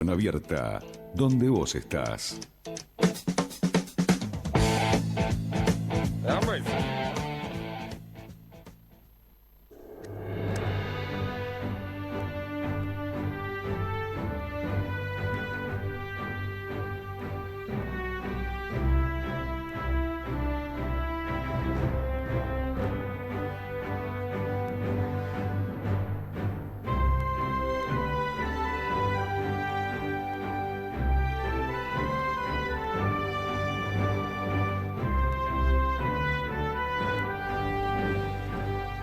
Abierta, donde vos estás.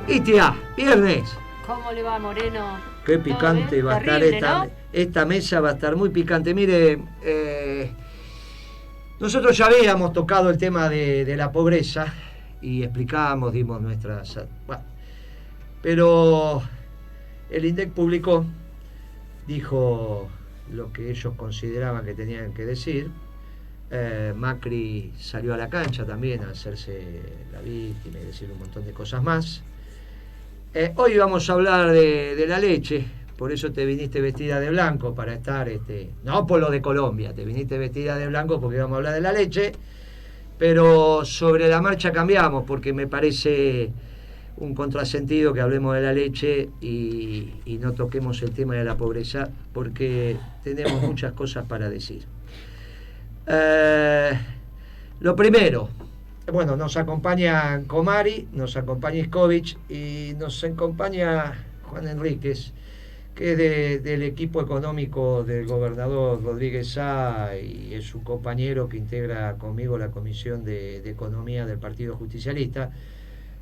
Itia, viernes. ¿Cómo le va, Moreno? Qué picante va a estar terrible, esta, ¿no? esta mesa, va a estar muy picante. Mire, nosotros ya habíamos tocado el tema de la pobreza y explicamos, dimos nuestras... Bueno, pero el INDEC publicó, dijo lo que ellos consideraban que tenían que decir. Macri salió a la cancha también a hacerse la víctima y decir un montón de cosas más. Hoy vamos a hablar de la leche, por eso te viniste vestida de blanco para estar, no por lo de Colombia, te viniste vestida de blanco porque vamos a hablar de la leche, pero sobre la marcha cambiamos porque me parece un contrasentido que hablemos de la leche y no toquemos el tema de la pobreza porque tenemos muchas cosas para decir. Lo primero, bueno, nos acompaña Comari, nos acompaña Iskovich y nos acompaña Juan Enríquez, que es del equipo económico del gobernador Rodríguez Sá y es un compañero que integra conmigo la Comisión de Economía del Partido Justicialista,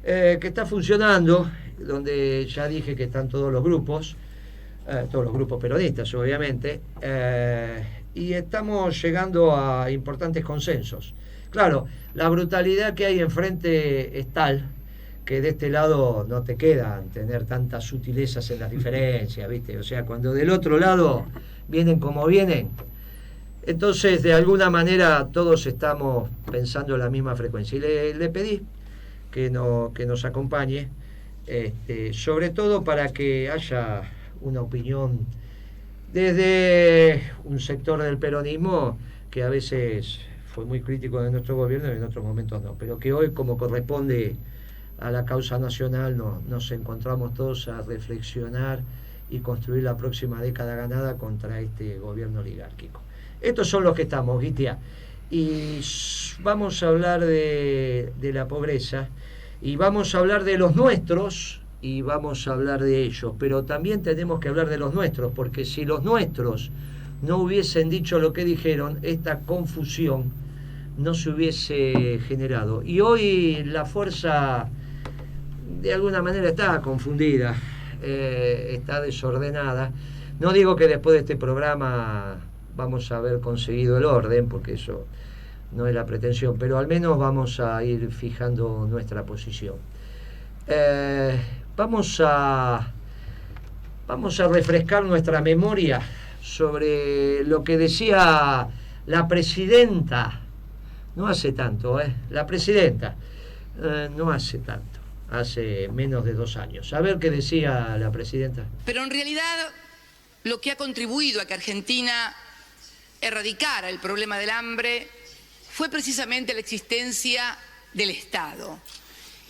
que está funcionando, donde ya dije que están todos los grupos peronistas, obviamente, y estamos llegando a importantes consensos. Claro, la brutalidad que hay enfrente es tal que de este lado no te quedan tener tantas sutilezas en las diferencias, ¿viste? O sea, cuando del otro lado vienen como vienen, entonces de alguna manera todos estamos pensando en la misma frecuencia. Y le pedí que nos acompañe, sobre todo para que haya una opinión desde un sector del peronismo que a veces fue muy crítico de nuestro gobierno y en otros momentos no, pero que hoy, como corresponde a la causa nacional, nos encontramos todos a reflexionar y construir la próxima década ganada contra este gobierno oligárquico. Estos son los que estamos, Guitia, y vamos a hablar de la pobreza y vamos a hablar de los nuestros y vamos a hablar de ellos, pero también tenemos que hablar de los nuestros, porque si los nuestros no hubiesen dicho lo que dijeron, esta confusión no se hubiese generado. Y hoy la fuerza de alguna manera está confundida, está desordenada. No digo que después de este programa vamos a haber conseguido el orden, porque eso no es la pretensión, pero al menos vamos a ir fijando nuestra posición. Vamos a refrescar nuestra memoria sobre lo que decía la presidenta, no hace tanto, la presidenta, no hace tanto, hace menos de 2 años. A ver qué decía la presidenta. Pero en realidad lo que ha contribuido a que Argentina erradicara el problema del hambre fue precisamente la existencia del Estado.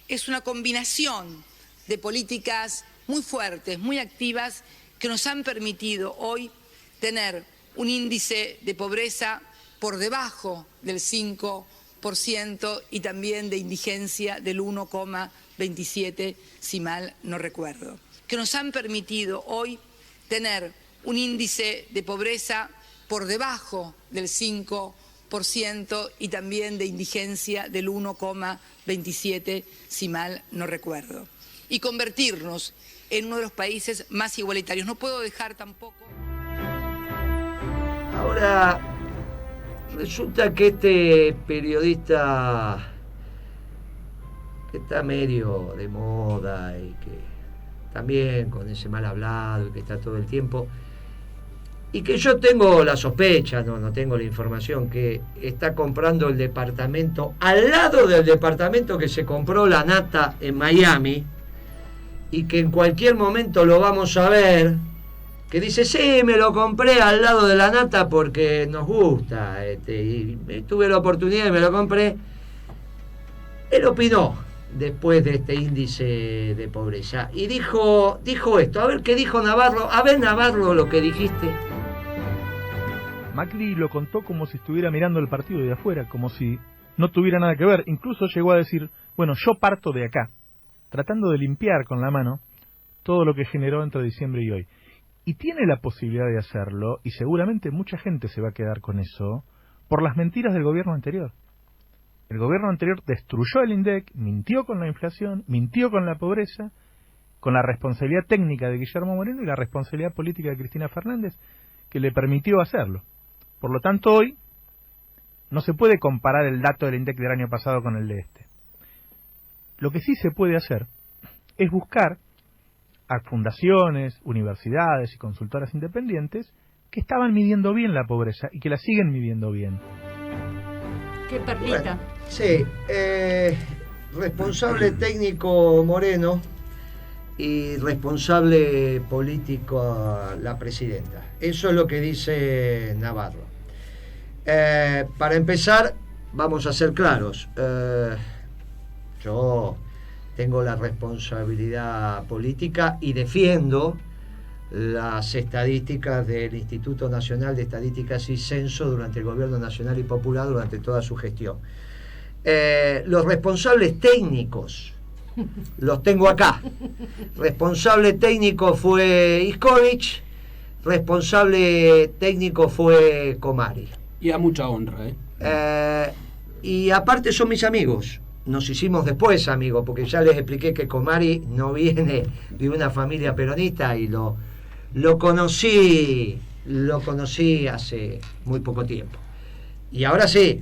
Es una combinación de políticas muy fuertes, muy activas, que nos han permitido hoy tener un índice de pobreza por debajo del 5% y también de indigencia del 1,27%, si mal no recuerdo. Que nos han permitido hoy tener un índice de pobreza por debajo del 5% y también de indigencia del 1,27%, si mal no recuerdo. Y convertirnos en uno de los países más igualitarios. No puedo dejar tampoco... Ahora, resulta que este periodista que está medio de moda y que también con ese mal hablado y que está todo el tiempo, y que yo tengo la sospecha, no tengo la información, que está comprando el departamento al lado del departamento que se compró la nata en Miami, y que en cualquier momento lo vamos a ver, que dice, sí, me lo compré al lado de la nata porque nos gusta, y tuve la oportunidad y me lo compré. Él opinó después de este índice de pobreza y dijo esto. A ver qué dijo Navarro. A ver, Navarro, lo que dijiste. Macri lo contó como si estuviera mirando el partido de afuera, como si no tuviera nada que ver. Incluso llegó a decir, bueno, yo parto de acá, tratando de limpiar con la mano todo lo que generó entre diciembre y hoy. Y tiene la posibilidad de hacerlo, y seguramente mucha gente se va a quedar con eso, por las mentiras del gobierno anterior. El gobierno anterior destruyó el INDEC, mintió con la inflación, mintió con la pobreza, con la responsabilidad técnica de Guillermo Moreno y la responsabilidad política de Cristina Fernández, que le permitió hacerlo. Por lo tanto, hoy no se puede comparar el dato del INDEC del año pasado con el de este. Lo que sí se puede hacer es buscar a fundaciones, universidades y consultoras independientes que estaban midiendo bien la pobreza y que la siguen midiendo bien. Qué perlita. Bueno, sí, responsable técnico Moreno y responsable político la presidenta. Eso es lo que dice Navarro. Para empezar, vamos a ser claros. Yo tengo la responsabilidad política y defiendo las estadísticas del Instituto Nacional de Estadísticas y Censo durante el gobierno nacional y popular durante toda su gestión. Los responsables técnicos los tengo acá. Responsable técnico fue Iskovich, responsable técnico fue Comari. Y a mucha honra, y aparte son mis amigos. Nos hicimos después amigos, porque ya les expliqué que Comari no viene de una familia peronista y lo conocí hace muy poco tiempo. Y ahora sí,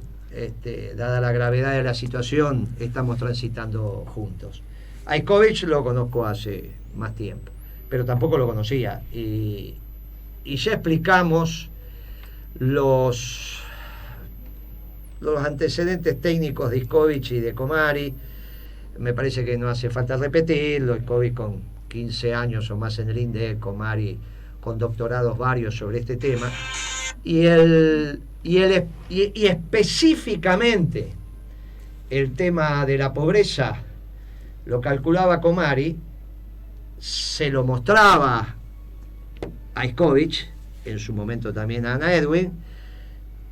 dada la gravedad de la situación, estamos transitando juntos. A Iskovich lo conozco hace más tiempo, pero tampoco lo conocía. Y ya explicamos los antecedentes técnicos de Iskovich y de Comari. Me parece que no hace falta repetirlo. Iskovich con 15 años o más en el INDEC, Comari con doctorados varios sobre este tema. Y específicamente el tema de la pobreza lo calculaba Comari, se lo mostraba a Iskovich, en su momento también a Ana Edwin,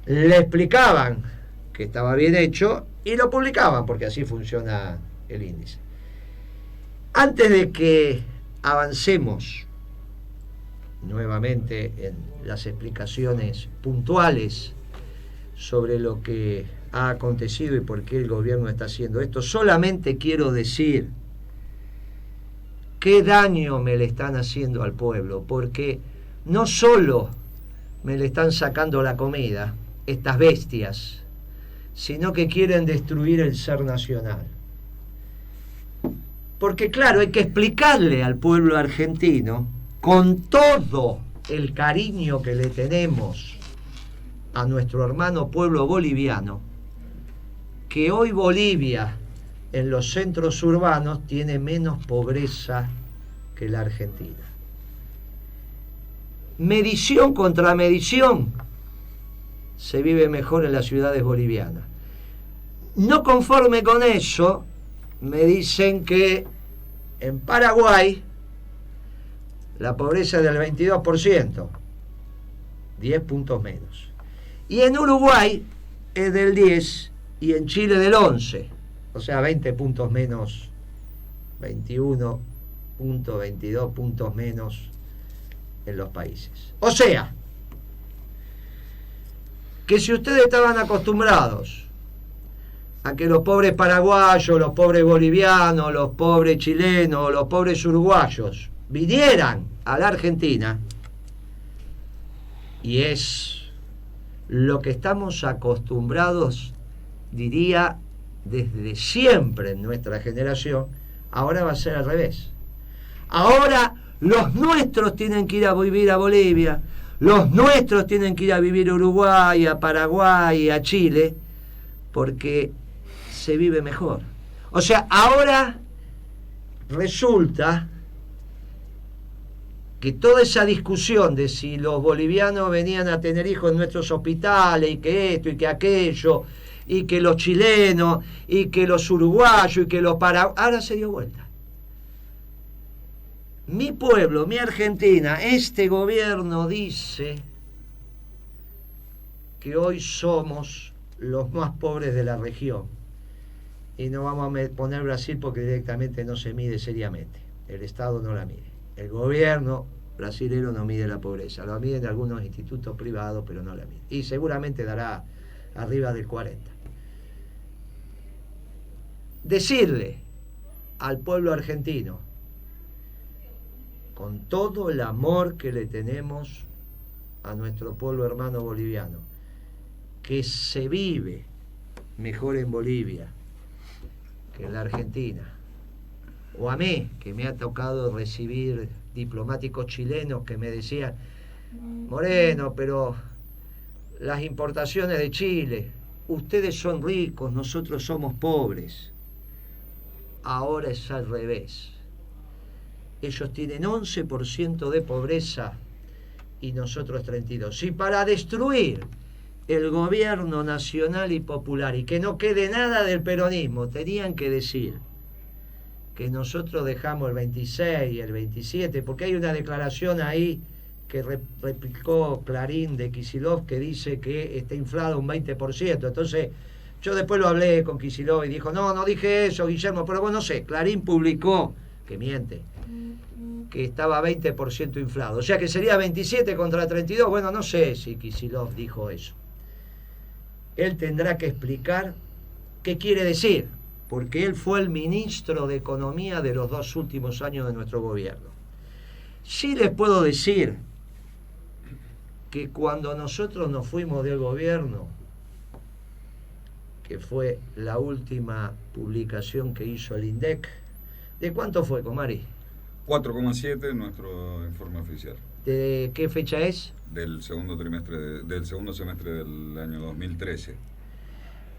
le explicaban que estaba bien hecho y lo publicaban, porque así funciona el índice. Antes de que avancemos nuevamente en las explicaciones puntuales sobre lo que ha acontecido y por qué el gobierno está haciendo esto, solamente quiero decir qué daño me le están haciendo al pueblo, porque no solo me le están sacando la comida estas bestias, sino que quieren destruir el ser nacional. Porque claro, hay que explicarle al pueblo argentino, con todo el cariño que le tenemos a nuestro hermano pueblo boliviano, que hoy Bolivia en los centros urbanos tiene menos pobreza que la Argentina. Medición contra medición, se vive mejor en las ciudades bolivianas. No conforme con eso, me dicen que en Paraguay la pobreza es del 22%, 10 puntos menos. Y en Uruguay es del 10 y en Chile del 11, o sea, 20 puntos menos, 21.22 puntos menos en los países. O sea, que si ustedes estaban acostumbrados a que los pobres paraguayos, los pobres bolivianos, los pobres chilenos, los pobres uruguayos vinieran a la Argentina, y es lo que estamos acostumbrados, diría, desde siempre en nuestra generación, ahora va a ser al revés. Ahora los nuestros tienen que ir a vivir a Bolivia, los nuestros tienen que ir a vivir a Uruguay, a Paraguay, a Chile, porque se vive mejor. O sea, ahora resulta que toda esa discusión de si los bolivianos venían a tener hijos en nuestros hospitales y que esto y que aquello y que los chilenos y que los uruguayos y que los paraguayos, ahora se dio vuelta. Mi pueblo, mi Argentina, este gobierno dice que hoy somos los más pobres de la región y no vamos a poner Brasil porque directamente no se mide seriamente, el Estado no la mide, el gobierno brasilero no mide la pobreza, lo miden algunos institutos privados pero no la mide y seguramente dará arriba del 40. Decirle al pueblo argentino, con todo el amor que le tenemos a nuestro pueblo hermano boliviano, que se vive mejor en Bolivia que en la Argentina, o a mí, que me ha tocado recibir diplomáticos chilenos que me decían, Moreno, pero las importaciones de Chile, ustedes son ricos, nosotros somos pobres. Ahora es al revés. Ellos tienen 11% de pobreza y nosotros 32%. Y para destruir el gobierno nacional y popular y que no quede nada del peronismo, tenían que decir que nosotros dejamos el 26 y el 27, porque hay una declaración ahí que replicó Clarín de Kicillof que dice que está inflado un 20%. Entonces, yo después lo hablé con Kicillof y dijo, no dije eso, Guillermo, pero bueno, no sé, Clarín publicó, que miente, que estaba 20% inflado. O sea que sería 27 contra 32. Bueno, no sé si Kicillof dijo eso. Él tendrá que explicar qué quiere decir, porque él fue el ministro de Economía de los 2 últimos años de nuestro gobierno. Sí les puedo decir que cuando nosotros nos fuimos del gobierno, que fue la última publicación que hizo el INDEC, ¿de cuánto fue, Comari? 4,7 nuestro informe oficial. ¿De qué fecha es? Del segundo semestre del año 2013.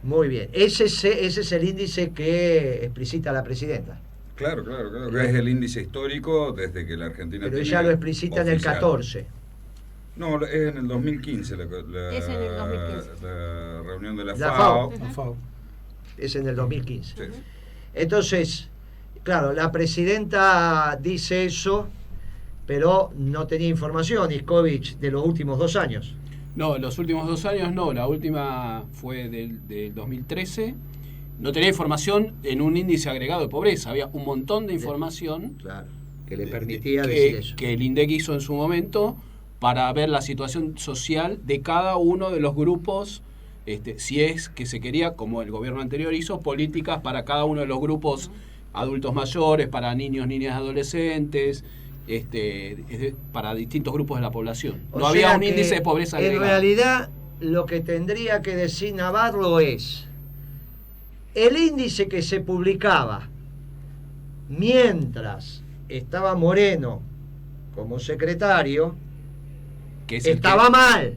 Muy bien. Ese es el índice que explicita la presidenta. Claro. Que es el índice histórico desde que la Argentina Pero tiene ella lo explicita oficial. En el 14. No, es en el 2015 Es en el 2015. la reunión de la FAO. FAO. Es en el 2015. Sí. Entonces, claro, la presidenta dice eso, pero no tenía información, Iskovich, de los últimos 2 años. No, los últimos 2 años no, la última fue del 2013. No tenía información en un índice agregado de pobreza, había un montón de información Claro, que le permitía decir eso. Que el INDEC hizo en su momento para ver la situación social de cada uno de los grupos, si es que se quería, como el gobierno anterior hizo, políticas para cada uno de los grupos adultos mayores, para niños, niñas, adolescentes, para distintos grupos de la población. No había un índice de pobreza agregado. En realidad, lo que tendría que decir Navarro es el índice que se publicaba mientras estaba Moreno como secretario, Que es estaba mal.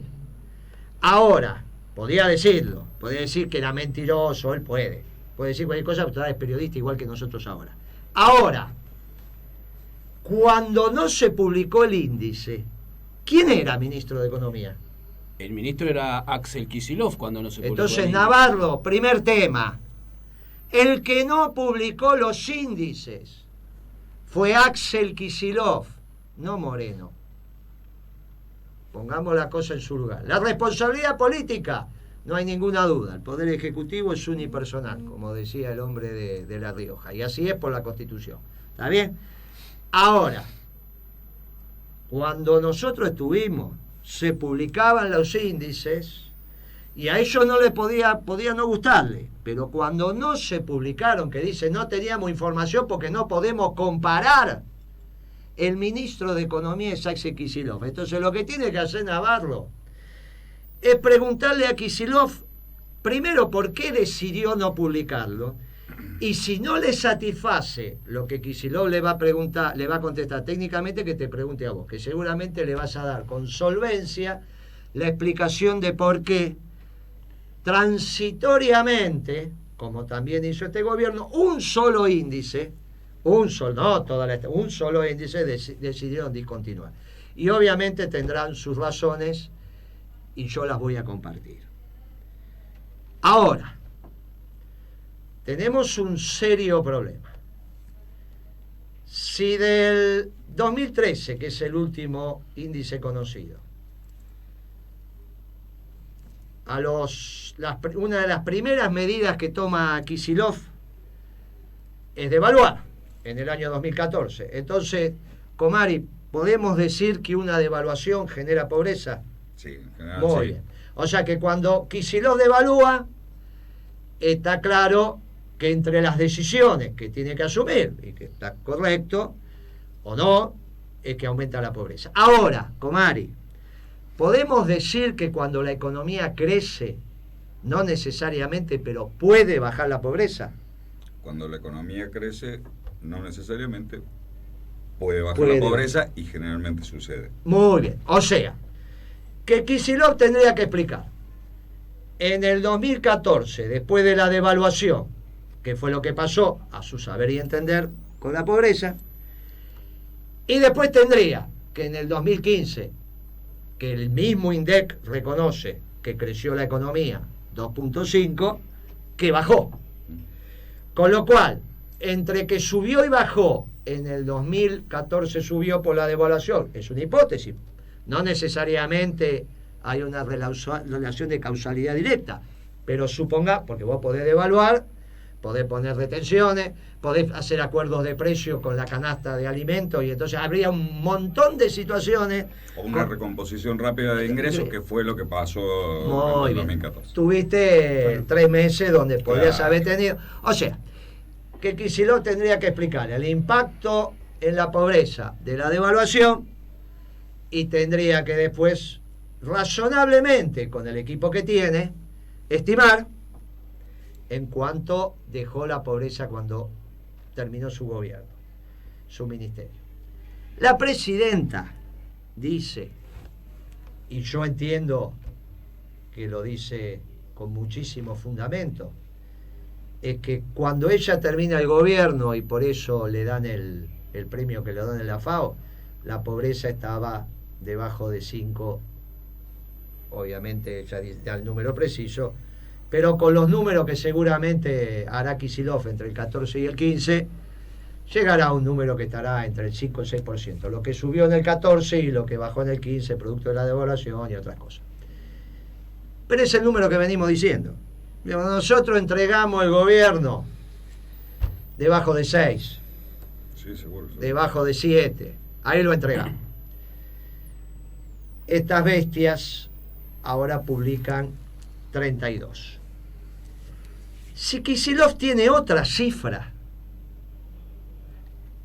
Ahora, podía decirlo, podía decir que era mentiroso, él puede decir cualquier cosa, pero es periodista igual que nosotros ahora. Ahora, cuando no se publicó el índice, ¿quién era ministro de Economía? El ministro era Axel Kicillof cuando no se publicó. Entonces, Navarro, primer tema. El que no publicó los índices fue Axel Kicillof, no Moreno. Pongamos la cosa en su lugar. La responsabilidad política, no hay ninguna duda. El Poder Ejecutivo es unipersonal, como decía el hombre de La Rioja. Y así es por la Constitución. ¿Está bien? Ahora, cuando nosotros estuvimos, se publicaban los índices y a ellos no les podía no gustarle. Pero cuando no se publicaron, que dice no teníamos información porque no podemos comparar, el ministro de Economía es Axel Kicillof. Entonces lo que tiene que hacer Navarro es preguntarle a Kicillof, primero, por qué decidió no publicarlo, y si no le satisface lo que Kicillof le va a contestar técnicamente, que te pregunte a vos, que seguramente le vas a dar con solvencia la explicación de por qué transitoriamente, como también hizo este gobierno, un solo índice un solo índice decidieron discontinuar. Y obviamente tendrán sus razones y yo las voy a compartir. Ahora, tenemos un serio problema. Si del 2013, que es el último índice conocido, una de las primeras medidas que toma Kicillof es devaluar en el año 2014. Entonces, Comari, ¿podemos decir que una devaluación genera pobreza? Sí, en general Muy sí. bien. O sea que cuando Kicillof devalúa, está claro que entre las decisiones que tiene que asumir, y que está correcto o no, es que aumenta la pobreza. Ahora, Comari, ¿podemos decir que cuando la economía crece, no necesariamente, pero puede bajar la pobreza? Cuando la economía crece, no necesariamente puede bajar Puede. la pobreza y generalmente sucede. Muy bien. O sea, que Kicillof tendría que explicar. En el 2014, después de la devaluación, que fue lo que pasó, a su saber y entender, con la pobreza, y después tendría que en el 2015, que el mismo INDEC reconoce que creció la economía 2.5, que bajó. Con lo cual, entre que subió y bajó, en el 2014 subió por la devaluación, es una hipótesis, no necesariamente hay una relación de causalidad directa, pero suponga, porque vos podés devaluar, podés poner retenciones, podés hacer acuerdos de precio con la canasta de alimentos, y entonces habría un montón de situaciones. O una recomposición rápida de ingresos, que fue lo que pasó Muy en el bien. 2014. Tuviste 3 meses donde podrías Claro. haber tenido. O sea, que Kicillof tendría que explicar el impacto en la pobreza de la devaluación y tendría que después, razonablemente, con el equipo que tiene, estimar en cuánto dejó la pobreza cuando terminó su gobierno, su ministerio. La presidenta dice, y yo entiendo que lo dice con muchísimo fundamento, es que cuando ella termina el gobierno, y por eso le dan el premio que le dan en la FAO, la pobreza estaba debajo de 5, obviamente ella da el número preciso, pero con los números que seguramente hará Kicillof entre el 14 y el 15, llegará a un número que estará entre el 5 y el 6%, lo que subió en el 14 y lo que bajó en el 15, producto de la devaluación y otras cosas. Pero es el número que venimos diciendo. Nosotros entregamos el gobierno debajo de 6, Sí, seguro. debajo de 7, ahí lo entregamos. Estas bestias ahora publican 32. Si Kicillof tiene otra cifra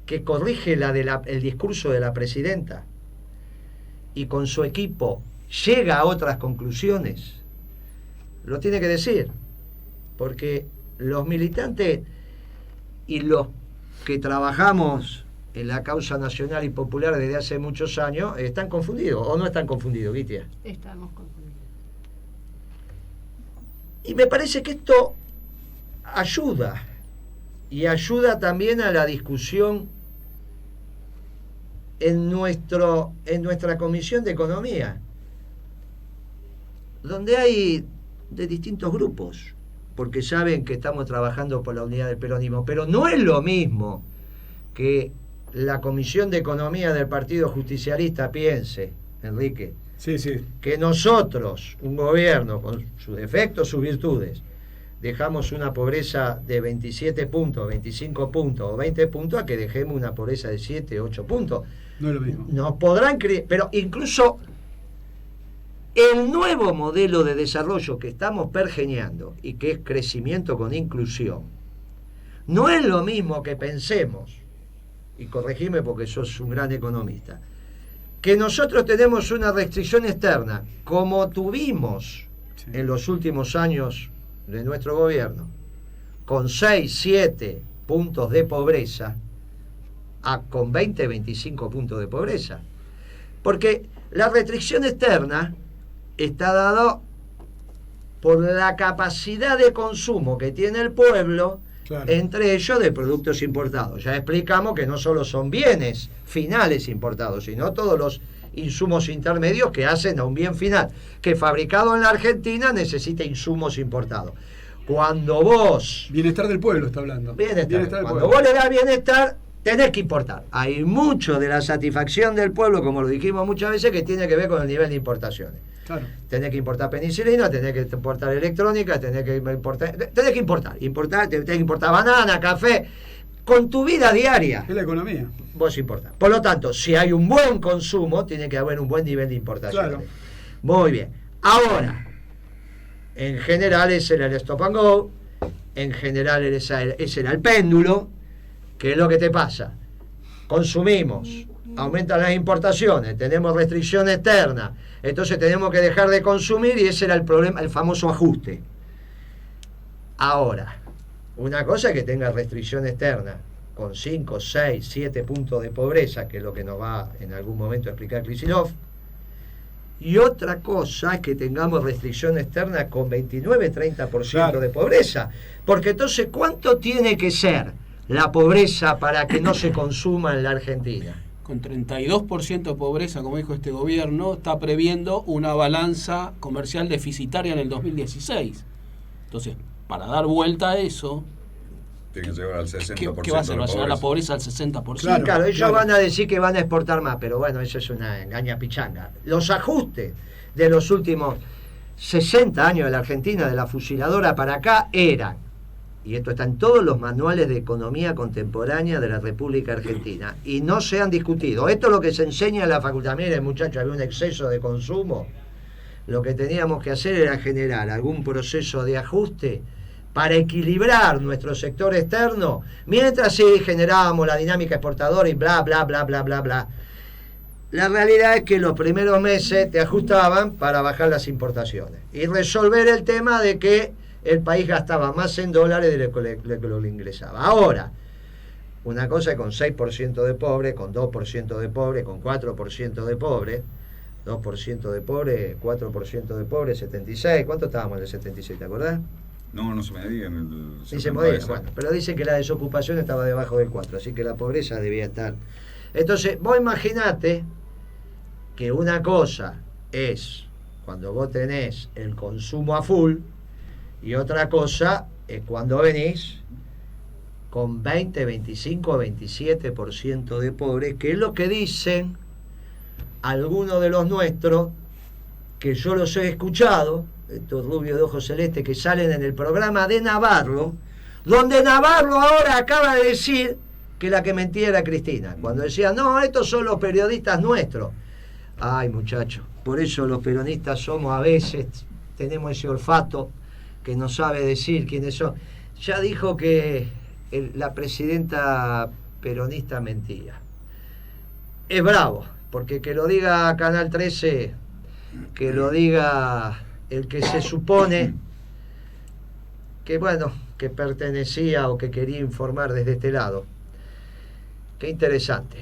que corrige el discurso de la presidenta y con su equipo llega a otras conclusiones, lo tiene que decir, porque los militantes y los que trabajamos en la causa nacional y popular desde hace muchos años están confundidos, ¿o no están confundidos, Guitia? Estamos confundidos. Y me parece que esto ayuda, y ayuda también a la discusión en nuestra Comisión de Economía, donde hay de distintos grupos, porque saben que estamos trabajando por la unidad del peronismo, pero no es lo mismo que la Comisión de Economía del Partido Justicialista piense, Enrique, Sí, sí. que nosotros, un gobierno con sus defectos, sus virtudes, dejamos una pobreza de 27 puntos, 25 puntos o 20 puntos, a que dejemos una pobreza de 7, 8 puntos. No es lo mismo. Nos podrán creer, pero incluso el nuevo modelo de desarrollo que estamos pergeñando y que es crecimiento con inclusión, no es lo mismo que pensemos, y corregime porque sos un gran economista, que nosotros tenemos una restricción externa, como tuvimos en los últimos años de nuestro gobierno, con 6, 7 puntos de pobreza, con 20, 25 puntos de pobreza. Porque la restricción externa está dada por la capacidad de consumo que tiene el pueblo Claro. Entre ellos de productos importados. Ya explicamos que no solo son bienes finales importados, sino todos los insumos intermedios que hacen a un bien final, que fabricado en la Argentina necesita insumos importados. Cuando vos... Bienestar del pueblo está hablando. Bienestar. del Cuando pueblo. vos le das bienestar, tenés que importar. Hay mucho de la satisfacción del pueblo, como lo dijimos muchas veces, que tiene que ver con el nivel de importaciones. Claro. Tenés que importar penicilina, tenés que importar electrónica, tenés que importar banana, café, con tu vida diaria. Es la economía. Vos importás. Por lo tanto, si hay un buen consumo, tiene que haber un buen nivel de importación. Claro. Muy bien. Ahora, en general ese era el stop and go, en general ese era el péndulo. ¿Qué es lo que te pasa? Consumimos, aumentan las importaciones, tenemos restricción externa, entonces tenemos que dejar de consumir y ese era el problema, el famoso ajuste. Ahora, una cosa es que tenga restricción externa con 5, 6, 7 puntos de pobreza, que es lo que nos va en algún momento a explicar Klisinov, y otra cosa es que tengamos restricción externa con 29-30% Claro. de pobreza, porque entonces ¿cuánto tiene que ser la pobreza para que no se consuma en la Argentina? Con 32% de pobreza, como dijo este gobierno, está previendo una balanza comercial deficitaria en el 2016. Entonces, para dar vuelta a eso, Tiene que llegar al 60%. ¿qué va a hacer? de ¿Va a llevar la pobreza al 60%? Claro, ellos claro. van a decir que van a exportar más, pero bueno, eso es una engaña pichanga. Los ajustes de los últimos 60 años de la Argentina, de la fusiladora para acá, eran, y esto está en todos los manuales de economía contemporánea de la República Argentina, y no se han discutido. Esto es lo que se enseña en la facultad. Miren, muchachos, había un exceso de consumo. Lo que teníamos que hacer era generar algún proceso de ajuste para equilibrar nuestro sector externo, mientras sí generábamos la dinámica exportadora y bla, bla, bla, bla, bla, bla. La realidad es que los primeros meses te ajustaban para bajar las importaciones y resolver el tema de que el país gastaba más en dólares de lo que lo ingresaba. Ahora, una cosa es con 6% de pobre, con 2% de pobre, con 4% de pobre, 2% de pobre, 4% de pobre, 76. ¿Cuánto estábamos en el 76, te acordás? No se medía en el... Sí se podía, bueno, pero dicen que la desocupación estaba debajo del 4, así que la pobreza debía estar. Entonces, vos imaginate que una cosa es cuando vos tenés el consumo a full y otra cosa es cuando venís con 20, 25, 27% de pobres, que es lo que dicen algunos de los nuestros, que yo los he escuchado, estos rubios de ojos celestes que salen en el programa de Navarro, donde Navarro ahora acaba de decir que la que mentía era Cristina, cuando decía, no, estos son los periodistas nuestros. Ay, muchachos, por eso los peronistas somos a veces, tenemos ese olfato que no sabe decir quiénes son. Ya dijo que la presidenta peronista mentía. Es bravo, porque que lo diga Canal 13, que lo diga el que se supone que, bueno, que pertenecía o que quería informar desde este lado. Qué interesante.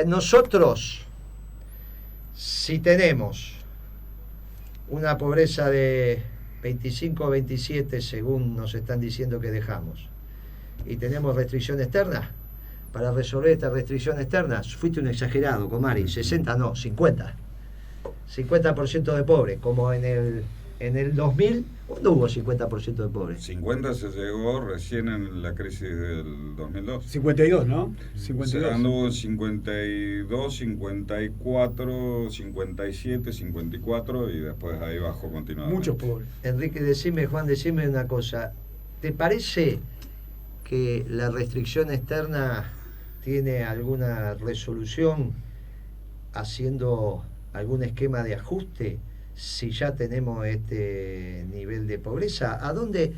Nosotros, si tenemos una pobreza de 25 o 27, según nos están diciendo que dejamos, y tenemos restricción externa, para resolver esta restricción externa, fuiste un exagerado, Comari, 60 no, 50%. 50% de pobres, como en el 2000, ¿cuándo hubo 50% de pobres? 50 se llegó recién en la crisis del 2002. 52, ¿no? 52. Se anduvo en 52, 54, 57, 54 y después ahí bajó continuamente. Muchos pobres. Enrique, Juan, decime una cosa. ¿Te parece que la restricción externa tiene alguna resolución haciendo algún esquema de ajuste si ya tenemos este nivel de pobreza? ¿A dónde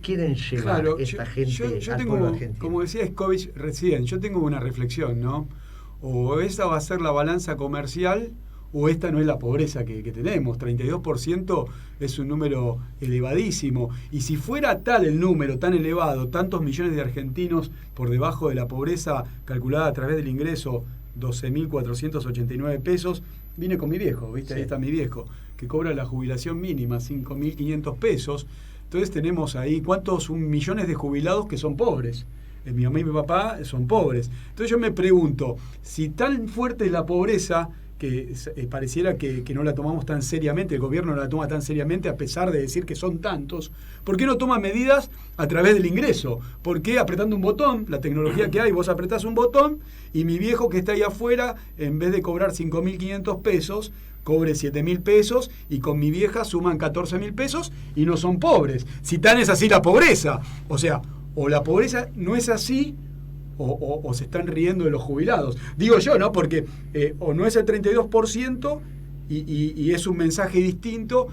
quieren llevar esta gente yo al tengo, pueblo argentino? como decía Scovich recién, yo tengo una reflexión, ¿no? O esa va a ser la balanza comercial o esta no es la pobreza que tenemos. 32% es un número elevadísimo. Y si fuera tal el número tan elevado, tantos millones de argentinos por debajo de la pobreza calculada a través del ingreso 12.489 pesos, vine con mi viejo, ¿viste? Sí. Ahí está mi viejo, que cobra la jubilación mínima, 5.500 pesos. Entonces tenemos ahí cuántos millones de jubilados que son pobres. Mi mamá y mi papá son pobres. Entonces yo me pregunto, si tan fuerte es la pobreza, que pareciera que no la tomamos tan seriamente, el gobierno no la toma tan seriamente a pesar de decir que son tantos, ¿por qué no toma medidas a través del ingreso? ¿Por qué apretando un botón, la tecnología que hay, vos apretás un botón y mi viejo que está ahí afuera, en vez de cobrar 5.500 pesos, cobre 7.000 pesos y con mi vieja suman 14.000 pesos y no son pobres? Si tan es así la pobreza, o sea, o la pobreza no es así, o se están riendo de los jubilados. Digo yo, ¿no? Porque o no es el 32% y es un mensaje distinto.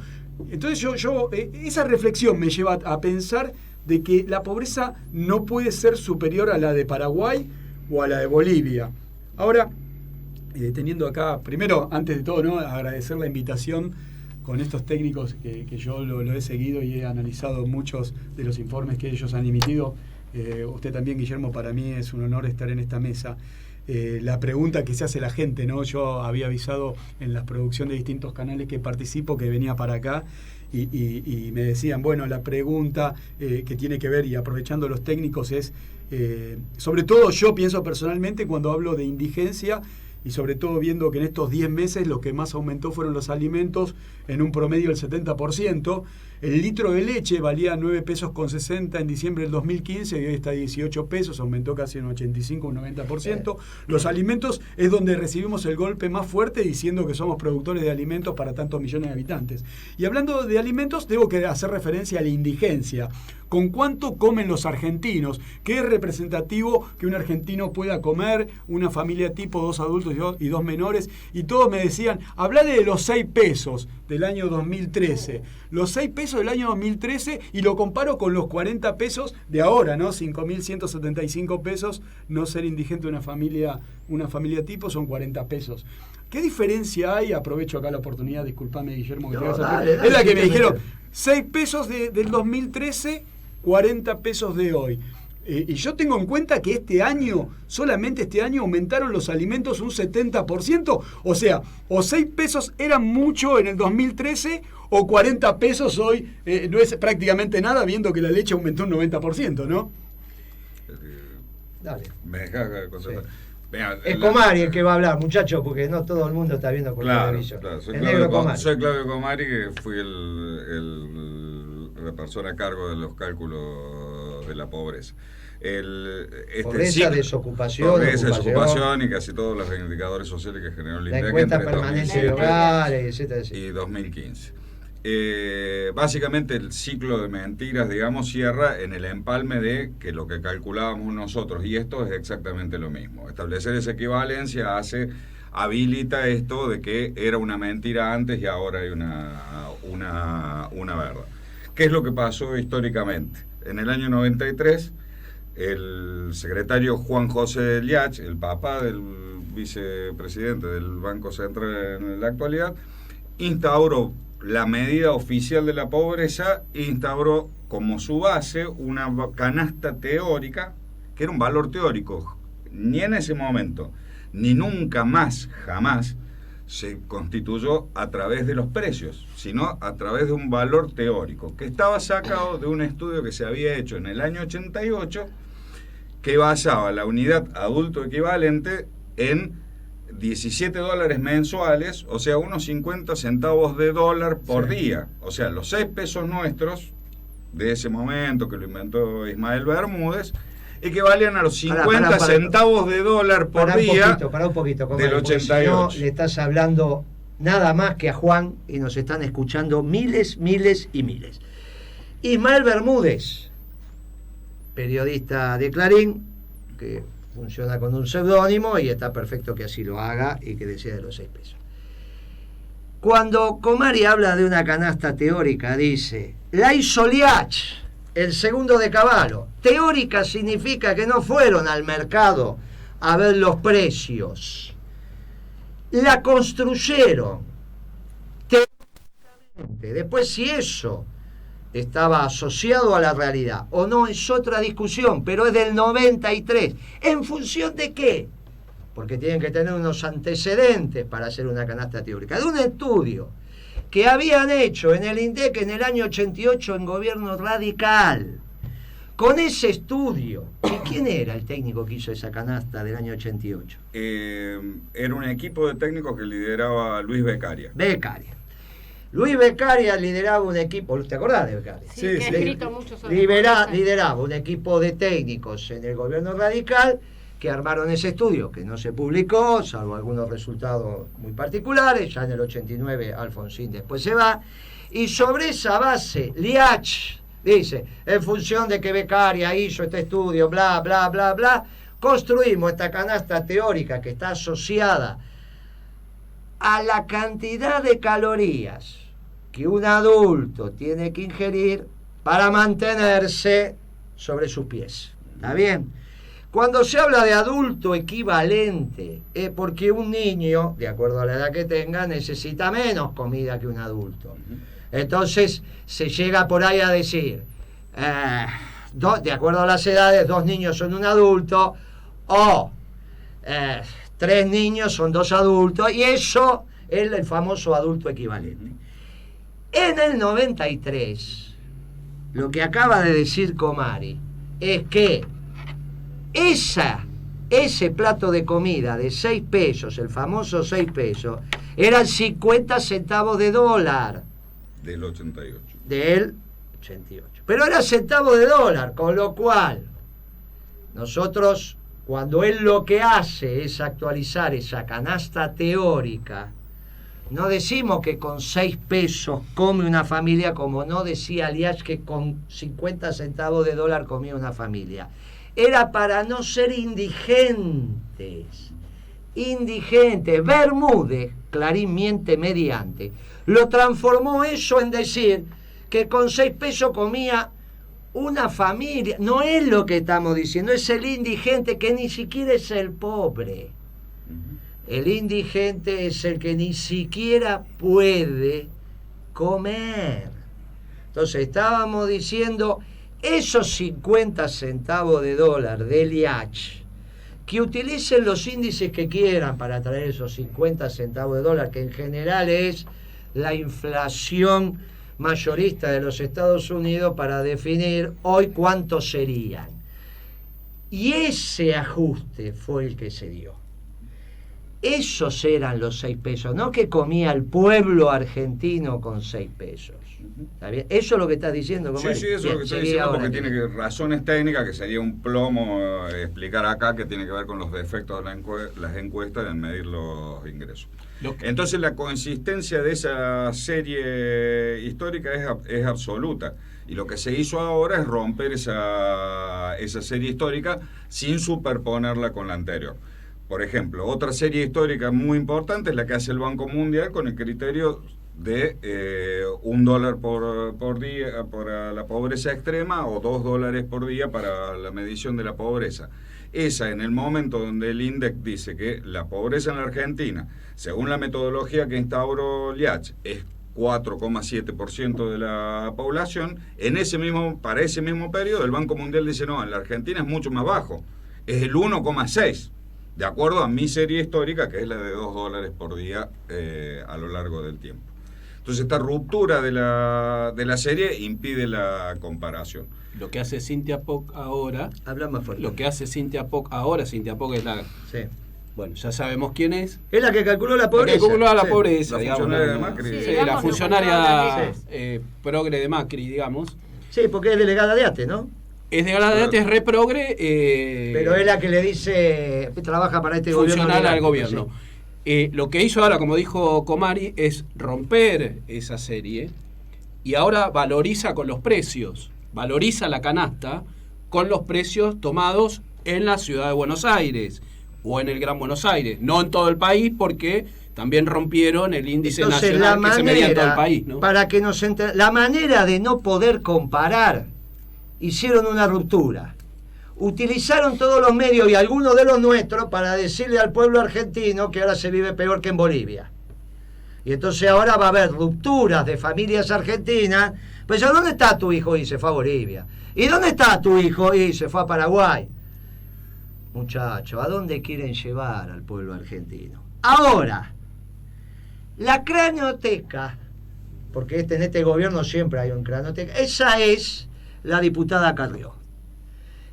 Entonces yo esa reflexión me lleva a pensar de que la pobreza no puede ser superior a la de Paraguay o a la de Bolivia. Ahora, teniendo acá, primero, antes de todo, ¿no?, agradecer la invitación con estos técnicos que yo lo he seguido y he analizado muchos de los informes que ellos han emitido. Usted también, Guillermo, para mí es un honor estar en esta mesa. La pregunta que se hace la gente, ¿no? Yo había avisado en la producción de distintos canales que participo que venía para acá y me decían, bueno, la pregunta que tiene que ver, y aprovechando los técnicos, es, sobre todo yo pienso personalmente cuando hablo de indigencia, y sobre todo viendo que en estos 10 meses lo que más aumentó fueron los alimentos en un promedio del 70%. El litro de leche valía 9 pesos con 60 en diciembre del 2015 y hoy está a 18 pesos, aumentó casi un 85, un 90%. Los alimentos es donde recibimos el golpe más fuerte, diciendo que somos productores de alimentos para tantos millones de habitantes. Y hablando de alimentos, tengo que hacer referencia a la indigencia. ¿Con cuánto comen los argentinos? ¿Qué es representativo que un argentino pueda comer, una familia tipo 2 adultos y 2 menores? Y todos me decían, hablale de los 6 pesos del año 2013. Los 6 pesos del año 2013 y lo comparo con los 40 pesos de ahora, ¿no? 5.175 pesos, no ser indigente una familia tipo son 40 pesos. ¿Qué diferencia hay? Aprovecho acá la oportunidad, disculpame, Guillermo, que dale, es la que me dijeron, 6 pesos del 2013, 40 pesos de hoy. Y yo tengo en cuenta que solamente este año aumentaron los alimentos un 70%. O sea, o 6 pesos eran mucho en el 2013, o 40 pesos hoy no es prácticamente nada, viendo que la leche aumentó un 90%, ¿no? Dale. Me dejas contestar. Sí. Es Comari el que va a hablar, muchachos, porque no todo el mundo está viendo por televisión. Claro. Soy Claudio Comari, que fui la persona a cargo de los cálculos de la pobreza. Pobreza, desocupación, desocupación y casi todos los indicadores sociales que generó el INDEC. La encuesta permanente de hogares, etcétera. Y 2015. Básicamente el ciclo de mentiras, digamos, cierra en el empalme de que lo que calculábamos nosotros, y esto es exactamente lo mismo. Establecer esa equivalencia habilita esto de que era una mentira antes y ahora hay una verdad. ¿Qué es lo que pasó históricamente? En el año 93, el secretario Juan José Liach, el papá del vicepresidente del Banco Central en la actualidad, instauró la medida oficial de la pobreza, instauró como su base una canasta teórica, que era un valor teórico. Ni en ese momento, ni nunca más, jamás, se constituyó a través de los precios, sino a través de un valor teórico, que estaba sacado de un estudio que se había hecho en el año 88, que basaba la unidad adulto equivalente en $17 mensuales, o sea, unos 50 centavos de dólar por día. O sea, los 6 pesos nuestros de ese momento, que lo inventó Ismael Bermúdez, equivalían a los 50 centavos de dólar por día un poquito, del 88. Si no, le estás hablando nada más que a Juan y nos están escuchando miles y miles. Ismael Bermúdez, periodista de Clarín, que funciona con un seudónimo y está perfecto que así lo haga y que decida de los 6 pesos. Cuando Comari habla de una canasta teórica, dice, la hizo Liach, el segundo de Cavallo. Teórica significa que no fueron al mercado a ver los precios. La construyeron teóricamente. Después, si eso estaba asociado a la realidad o no es otra discusión, pero es del 93. ¿En función de qué? Porque tienen que tener unos antecedentes para hacer una canasta teórica. De un estudio que habían hecho en el INDEC en el año 88 en gobierno radical. Con ese estudio, ¿y quién era el técnico que hizo esa canasta del año 88? Era un equipo de técnicos que lideraba Luis Beccaria. Luis Beccaria lideraba un equipo, ¿te acordás de Beccaria? Sí, que ha escrito mucho sobre lideraba un equipo de técnicos en el gobierno radical que armaron ese estudio, que no se publicó, salvo algunos resultados muy particulares. Ya en el 89 Alfonsín después se va, y sobre esa base Liach dice, en función de que Beccaria hizo este estudio, bla, bla, bla, bla, construimos esta canasta teórica que está asociada a la cantidad de calorías que un adulto tiene que ingerir para mantenerse sobre sus pies. ¿Está bien? Cuando se habla de adulto equivalente, es porque un niño, de acuerdo a la edad que tenga, necesita menos comida que un adulto. Entonces se llega por ahí a decir, de acuerdo a las edades, 2 niños son un adulto, o 3 niños son 2 adultos, y eso es el famoso adulto equivalente. En el 93, lo que acaba de decir Comari es que ese plato de comida de 6 pesos, el famoso 6 pesos, eran 50 centavos de dólar. Del 88. Del 88. Pero era centavos de dólar, con lo cual nosotros, cuando él lo que hace es actualizar esa canasta teórica, no decimos que con 6 pesos come una familia, como no decía Liach que con 50 centavos de dólar comía una familia. Era para no ser indigentes. Bermúdez, Clarín miente mediante, lo transformó eso en decir que con 6 pesos comía una familia. No es lo que estamos diciendo, es el indigente, que ni siquiera es el pobre. El indigente es el que ni siquiera puede comer. Entonces estábamos diciendo, esos 50 centavos de dólar de Liach, que utilicen los índices que quieran para traer esos 50 centavos de dólar, que en general es la inflación mayorista de los Estados Unidos, para definir hoy cuántos serían. Y ese ajuste fue el que se dio. Esos eran los 6 pesos, no que comía el pueblo argentino con 6 pesos. ¿Está bien? Eso es lo que estás diciendo, ¿cómo es? Sí, eso es lo que estoy diciendo, porque tiene razones técnicas, que sería un plomo explicar acá, que tiene que ver con los defectos de las encuestas en medir los ingresos. Entonces la consistencia de esa serie histórica es absoluta, y lo que se hizo ahora es romper esa serie histórica sin superponerla con la anterior. Por ejemplo, otra serie histórica muy importante es la que hace el Banco Mundial con el criterio de $1 por día para la pobreza extrema, o $2 por día para la medición de la pobreza. Esa, en el momento donde el INDEC dice que la pobreza en la Argentina, según la metodología que instauró Liach, es 4,7% de la población, para ese mismo periodo el Banco Mundial dice, no, en la Argentina es mucho más bajo, es el 1,6%. De acuerdo a mi serie histórica, que es la de $2 por día a lo largo del tiempo. Entonces esta ruptura de la serie impide la comparación. Lo que hace Cynthia Poc ahora... Habla más fuerte. Lo que hace Cynthia Poc ahora, Cynthia Poc es la... Sí. Bueno, ya sabemos quién es. Es la que calculó la pobreza. La que calculó la pobreza, la digamos. Funcionaria de Macri. Sí, la funcionaria progre de Macri, digamos. Sí, porque es delegada de ATE, ¿no? Es delegada de ATE, es reprogre. Pero es la que le dice, trabaja para este gobierno. Funcional al gobierno. Sí. Lo que hizo ahora, como dijo Comari, es romper esa serie y ahora valoriza con los precios. Valoriza la canasta con los precios tomados en la ciudad de Buenos Aires o en el Gran Buenos Aires, no en todo el país, porque también rompieron el índice nacional que se medía en todo el país, ¿no? Para que la manera de no poder comparar, hicieron una ruptura. Utilizaron todos los medios y algunos de los nuestros para decirle al pueblo argentino que ahora se vive peor que en Bolivia. Y entonces ahora va a haber rupturas de familias argentinas. Pues ya, ¿dónde está tu hijo? Y se fue a Bolivia. ¿Y dónde está tu hijo? Y se fue a Paraguay. Muchachos, ¿a dónde quieren llevar al pueblo argentino? Ahora, la craneoteca porque en este gobierno siempre hay un cranoteca. Esa es la diputada Carrió.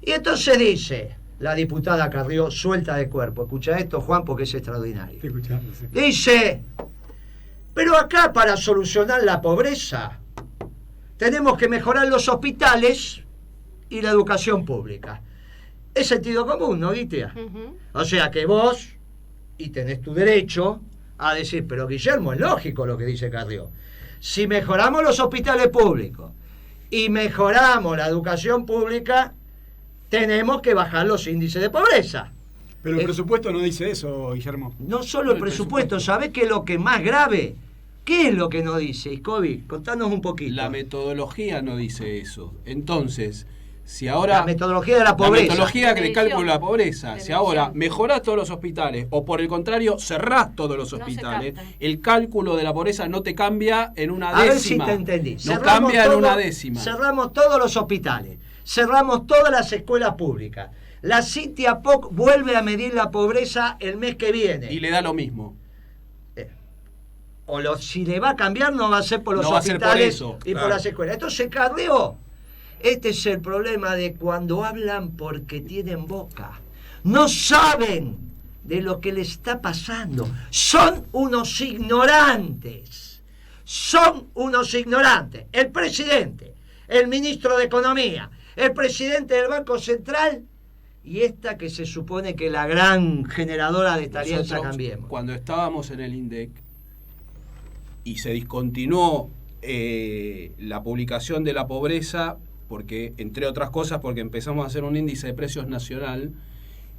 Y entonces dice la diputada Carrió, suelta de cuerpo. Escucha esto, Juan, porque es extraordinario. Estoy escuchando, sí. Dice, pero acá para solucionar la pobreza tenemos que mejorar los hospitales y la educación pública. Es sentido común, ¿no, Guitia? O sea que vos, y tenés tu derecho a decir, pero Guillermo, es lógico lo que dice Carrió. Si mejoramos los hospitales públicos y mejoramos la educación pública, tenemos que bajar los índices de pobreza. Pero el presupuesto no dice eso, Guillermo. No solo el presupuesto, ¿sabés qué es lo que es más grave? ¿Qué es lo que no dice, Iscovi? Contanos un poquito. La metodología no dice eso. Entonces, si ahora... La metodología de la pobreza. La metodología de cálculo de la pobreza. Medición. Si ahora mejorás todos los hospitales o por el contrario cerrás todos los No se hospitales, capta. el cálculo de la pobreza no te cambia en una A ver décima. si te entendí. No cambia en una décima. Cerramos todos los hospitales, cerramos todas las escuelas públicas. La Cintia Poc vuelve a medir la pobreza el mes que viene. Y le da lo mismo. Si le va a cambiar, no va a ser por los No va a ser por hospitales eso, y claro. por las escuelas. Entonces, Carrió, este es el problema de cuando hablan porque tienen boca. No saben de lo que le está pasando. Son unos ignorantes. Son unos ignorantes. El presidente, el ministro de Economía, el presidente del Banco Central y esta que se supone que es la gran generadora de esta alianza Nosotros, Cambiemos. cuando estábamos en el INDEC y se discontinuó la publicación de la pobreza, porque entre otras cosas, porque empezamos a hacer un índice de precios nacional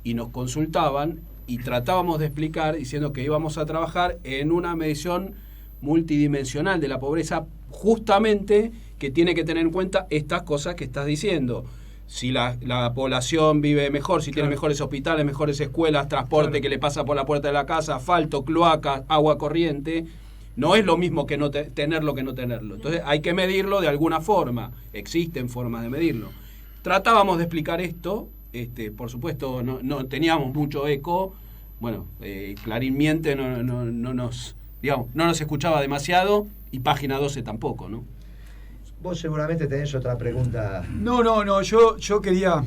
y nos consultaban y tratábamos de explicar diciendo que íbamos a trabajar en una medición multidimensional de la pobreza, justamente que tiene que tener en cuenta estas cosas que estás diciendo. Si la población vive mejor, si tiene mejores hospitales, mejores escuelas, transporte que le pasa por la puerta de la casa, asfalto, cloacas, agua corriente, no es lo mismo que no tenerlo que no tenerlo. Entonces hay que medirlo de alguna forma. Existen formas de medirlo. Tratábamos de explicar esto, por supuesto no teníamos mucho eco. Bueno, Clarín Miente no nos escuchaba demasiado y Página 12 tampoco, ¿no? Vos seguramente tenés otra pregunta. No, yo quería,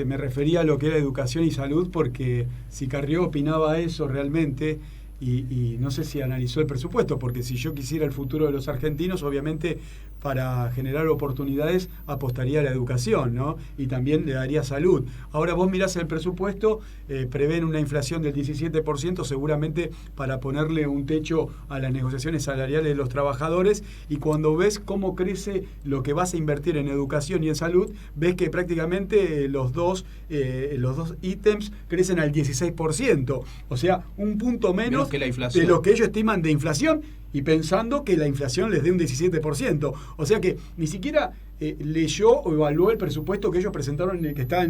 me refería a lo que era educación y salud, porque si Carrió opinaba eso realmente, y no sé si analizó el presupuesto, porque si yo quisiera el futuro de los argentinos, obviamente para generar oportunidades apostaría a la educación, ¿no? Y también le daría salud. Ahora vos mirás el presupuesto, prevén una inflación del 17%, seguramente para ponerle un techo a las negociaciones salariales de los trabajadores, y cuando ves cómo crece lo que vas a invertir en educación y en salud, ves que prácticamente los dos ítems crecen al 16%, o sea, un punto menos que la inflación. de lo que ellos estiman de inflación, y pensando que la inflación les dé un 17%. O sea que ni siquiera leyó o evaluó el presupuesto que ellos presentaron, que está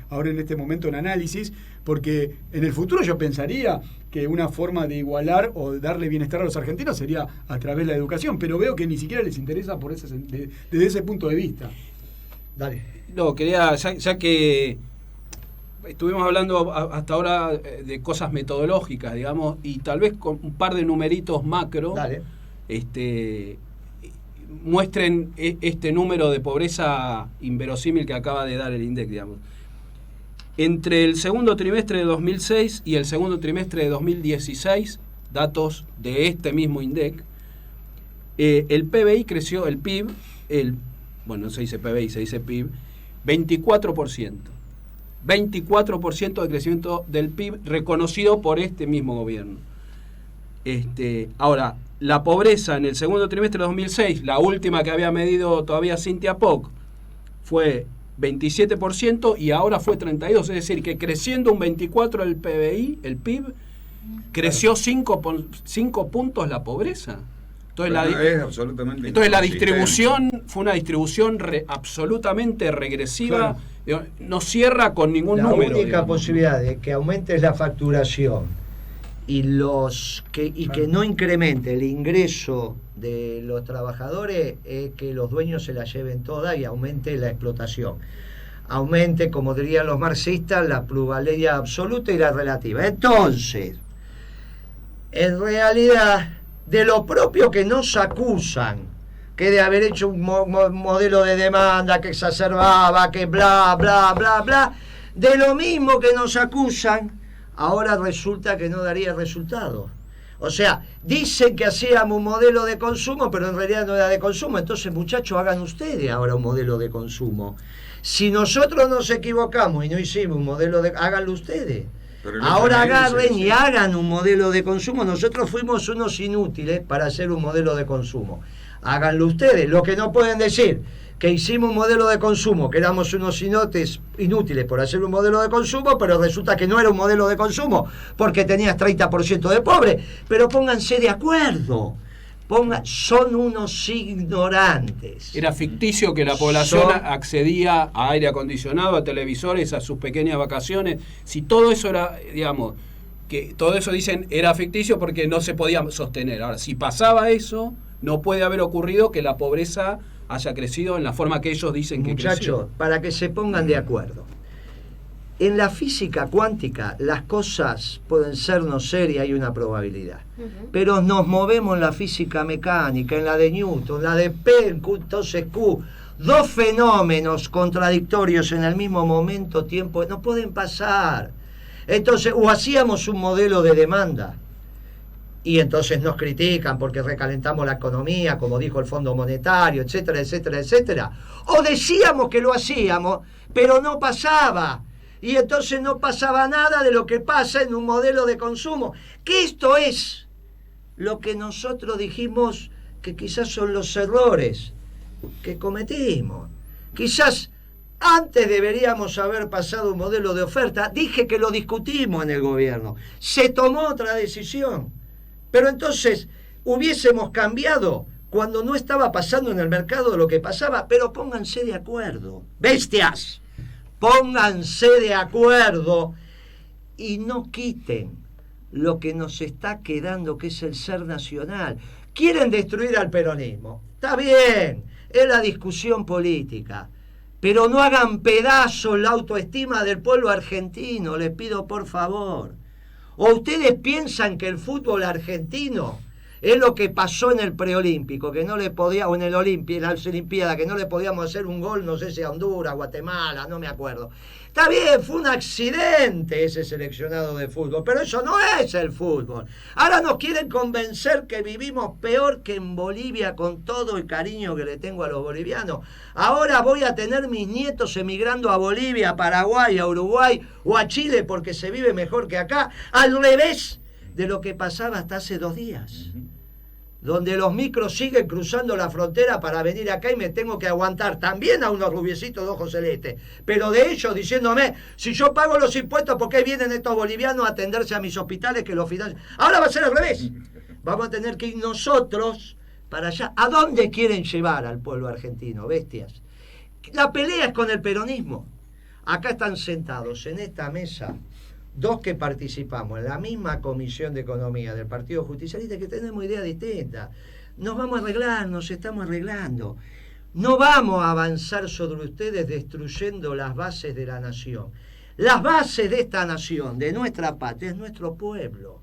ahora en este momento en análisis, porque en el futuro yo pensaría que una forma de igualar o de darle bienestar a los argentinos sería a través de la educación, pero veo que ni siquiera les interesa desde ese punto de vista. Dale. No, quería, ya que estuvimos hablando hasta ahora de cosas metodológicas, digamos, y tal vez con un par de numeritos macro, Dale. muestren este número de pobreza inverosímil que acaba de dar el INDEC, digamos. Entre el segundo trimestre de 2006 y el segundo trimestre de 2016, datos de este mismo INDEC, el PBI creció, el PIB, bueno, no se dice PBI, se dice PIB, 24%. 24% de crecimiento del PIB reconocido por este mismo gobierno. Ahora, la pobreza en el segundo trimestre de 2006, la última que había medido todavía Cintia Poc, fue 27% y ahora fue 32%. Es decir, que creciendo un 24% el PBI, el PIB, creció 5 puntos la pobreza. Entonces, es absolutamente entonces la inconsistente. distribución fue una distribución absolutamente regresiva. Claro. No cierra con ningún La número. única digamos. posibilidad de que aumentes la facturación y que no incremente el ingreso de los trabajadores es que los dueños se la lleven toda y aumente la explotación. Aumente, como dirían los marxistas, la plusvalía absoluta y la relativa. Entonces, en realidad, de lo propio que nos acusan, que de haber hecho un modelo de demanda que exacerbaba, que bla, bla, bla, bla, de lo mismo que nos acusan, ahora resulta que no daría resultado. O sea, dicen que hacíamos un modelo de consumo, pero en realidad no era de consumo. Entonces, muchachos, hagan ustedes ahora un modelo de consumo. Si nosotros nos equivocamos y no hicimos un modelo de... háganlo ustedes. Ahora agarren y hagan un modelo de consumo. Nosotros fuimos unos inútiles para hacer un modelo de consumo. Háganlo ustedes. Lo que no pueden decir que hicimos un modelo de consumo, que éramos unos inútiles por hacer un modelo de consumo, pero resulta que no era un modelo de consumo, porque tenías 30% de pobres. Pero pónganse de acuerdo. Son unos ignorantes. Era ficticio que la población accedía a aire acondicionado, a televisores, a sus pequeñas vacaciones. Si todo eso era, digamos, que todo eso dicen era ficticio porque no se podía sostener. Ahora, si pasaba eso, no puede haber ocurrido que la pobreza haya crecido en la forma que ellos dicen que creció. Muchachos, para que se pongan de acuerdo. En la física cuántica las cosas pueden ser no ser y hay una probabilidad. Pero nos movemos en la física mecánica, en la de Newton, la de P, entonces Q. Dos fenómenos contradictorios en el mismo momento, tiempo, no pueden pasar. Entonces, o hacíamos un modelo de demanda, y entonces nos critican porque recalentamos la economía, como dijo el Fondo Monetario, etcétera, etcétera, etcétera. O decíamos que lo hacíamos, pero no pasaba. Y entonces no pasaba nada de lo que pasa en un modelo de consumo. Que esto es lo que nosotros dijimos que quizás son los errores que cometimos. Quizás antes deberíamos haber pasado un modelo de oferta. Dije que lo discutimos en el gobierno. Se tomó otra decisión. Pero entonces hubiésemos cambiado cuando no estaba pasando en el mercado lo que pasaba. Pero pónganse de acuerdo. ¡Bestias! Pónganse de acuerdo y no quiten lo que nos está quedando, que es el ser nacional. Quieren destruir al peronismo. Está bien, es la discusión política. Pero no hagan pedazos la autoestima del pueblo argentino, les pido por favor. ¿O ustedes piensan que el fútbol argentino es lo que pasó en el preolímpico, que no le podía, o en el en las Olimpiadas, que no le podíamos hacer un gol, no sé si a Honduras, Guatemala, no me acuerdo? Está bien, fue un accidente ese seleccionado de fútbol, pero eso no es el fútbol. Ahora nos quieren convencer que vivimos peor que en Bolivia, con todo el cariño que le tengo a los bolivianos. Ahora voy a tener mis nietos emigrando a Bolivia, a Paraguay, a Uruguay o a Chile porque se vive mejor que acá, al revés de lo que pasaba hasta hace 2 días. Donde los micros siguen cruzando la frontera para venir acá y me tengo que aguantar también a unos rubiecitos de ojos celestes, pero de ellos diciéndome, si yo pago los impuestos, ¿por qué vienen estos bolivianos a atenderse a mis hospitales que los financian? Ahora va a ser al revés. Vamos a tener que ir nosotros para allá. ¿A dónde quieren llevar al pueblo argentino, bestias? La pelea es con el peronismo. Acá están sentados en esta mesa 2 que participamos en la misma Comisión de Economía del Partido Justicialista, que tenemos ideas distintas. Nos vamos a arreglar, nos estamos arreglando. No vamos a avanzar sobre ustedes destruyendo las bases de la nación. Las bases de esta nación, de nuestra patria, es nuestro pueblo,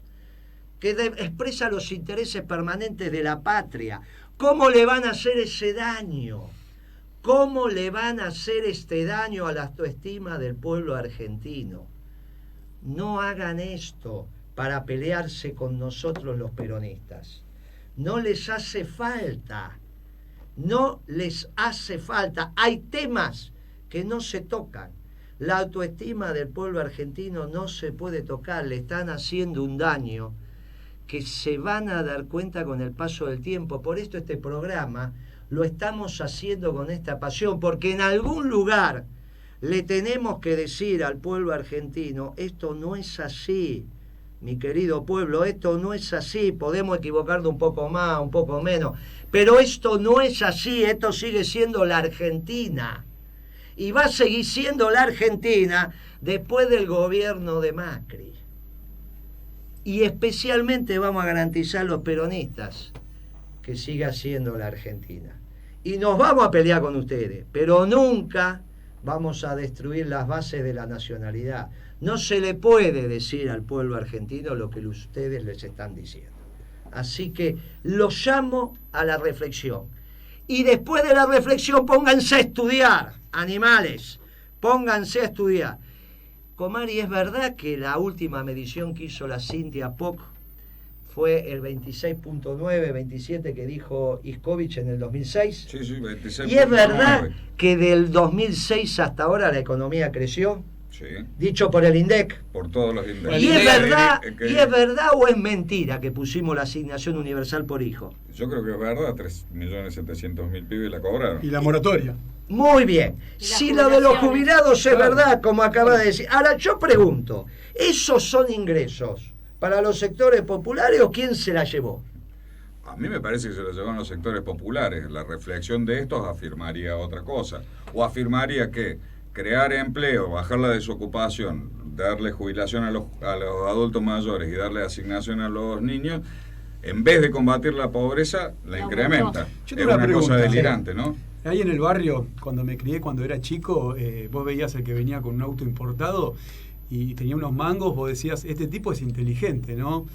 que expresa los intereses permanentes de la patria. ¿Cómo le van a hacer ese daño? ¿Cómo le van a hacer este daño a la autoestima del pueblo argentino? No hagan esto para pelearse con nosotros los peronistas. No les hace falta. No les hace falta. Hay temas que no se tocan. La autoestima del pueblo argentino no se puede tocar. Le están haciendo un daño que se van a dar cuenta con el paso del tiempo. Por esto este programa lo estamos haciendo con esta pasión, porque en algún lugar le tenemos que decir al pueblo argentino, esto no es así, mi querido pueblo, esto no es así, podemos equivocarnos un poco más, un poco menos, pero esto no es así, esto sigue siendo la Argentina, y va a seguir siendo la Argentina después del gobierno de Macri. Y especialmente vamos a garantizar los peronistas que siga siendo la Argentina. Y nos vamos a pelear con ustedes, pero nunca vamos a destruir las bases de la nacionalidad. No se le puede decir al pueblo argentino lo que ustedes les están diciendo. Así que los llamo a la reflexión. Y después de la reflexión, pónganse a estudiar, animales, pónganse a estudiar. Comari, ¿es verdad que la última medición que hizo la Cynthia POC fue el 26.9, 27 que dijo Iskovich en el 2006? Sí, 26.9. ¿Y es verdad que del 2006 hasta ahora la economía creció? Sí. Dicho por el INDEC. Por todos los índices. ¿Y es verdad o es mentira que pusimos la asignación universal por hijo? Yo creo que es verdad, 3.700.000 pibes la cobraron. Y la moratoria. Muy bien. Si lo de los jubilados es verdad, como acaba de decir. Ahora yo pregunto, ¿esos son ingresos para los sectores populares o quién se la llevó? A mí me parece que se lo llevan los sectores populares. La reflexión de estos afirmaría otra cosa. O afirmaría que crear empleo, bajar la desocupación, darle jubilación a los adultos mayores y darle asignación a los niños, en vez de combatir la pobreza, la incrementa. Yo Es tengo una pregunta, cosa delirante, ¿no? Ahí en el barrio, cuando me crié, cuando era chico, vos veías el que venía con un auto importado y tenía unos mangos, vos decías, este tipo es inteligente, ¿no?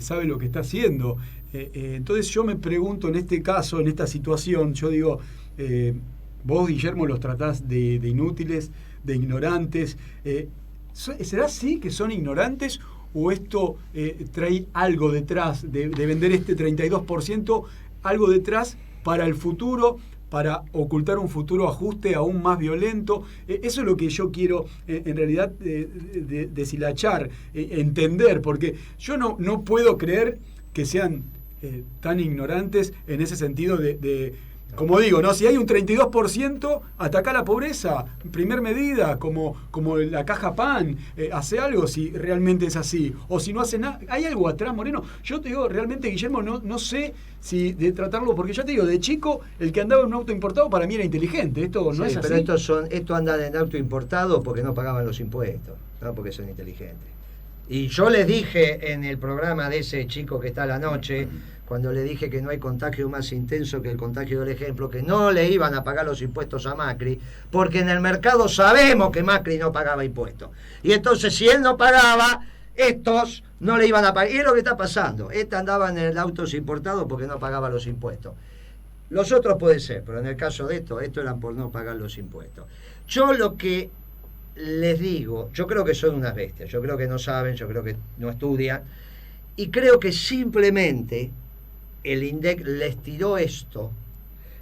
Sabe lo que está haciendo. Entonces yo me pregunto, en este caso, en esta situación, yo digo, vos, Guillermo, los tratás de inútiles, de ignorantes. ¿Será así que son ignorantes o esto trae algo detrás de vender este 32%, algo detrás para el futuro, para ocultar un futuro ajuste aún más violento? Eso es lo que yo quiero en realidad deshilachar, entender, porque yo no puedo creer que sean tan ignorantes en ese sentido como digo, ¿no? Si hay un 32%, ataca la pobreza. Primer medida, como la caja PAN, hace algo si realmente es así. O si no hace nada. ¿Hay algo atrás, Moreno? Yo te digo, realmente, Guillermo, no sé si de tratarlo, porque ya te digo, de chico, el que andaba en un auto importado para mí era inteligente. Esto no es así. Pero estos andan en auto importado porque no pagaban los impuestos, no porque son inteligentes. Y yo les dije en el programa de ese chico que está a la noche, cuando le dije que no hay contagio más intenso que el contagio del ejemplo, que no le iban a pagar los impuestos a Macri, porque en el mercado sabemos que Macri no pagaba impuestos. Y entonces, si él no pagaba, estos no le iban a pagar. Y es lo que está pasando. Andaban en el auto importado porque no pagaba los impuestos. Los otros puede ser, pero en el caso de esto eran por no pagar los impuestos. Yo lo que les digo, yo creo que son unas bestias, yo creo que no saben, yo creo que no estudian, y creo que simplemente el INDEC les tiró esto,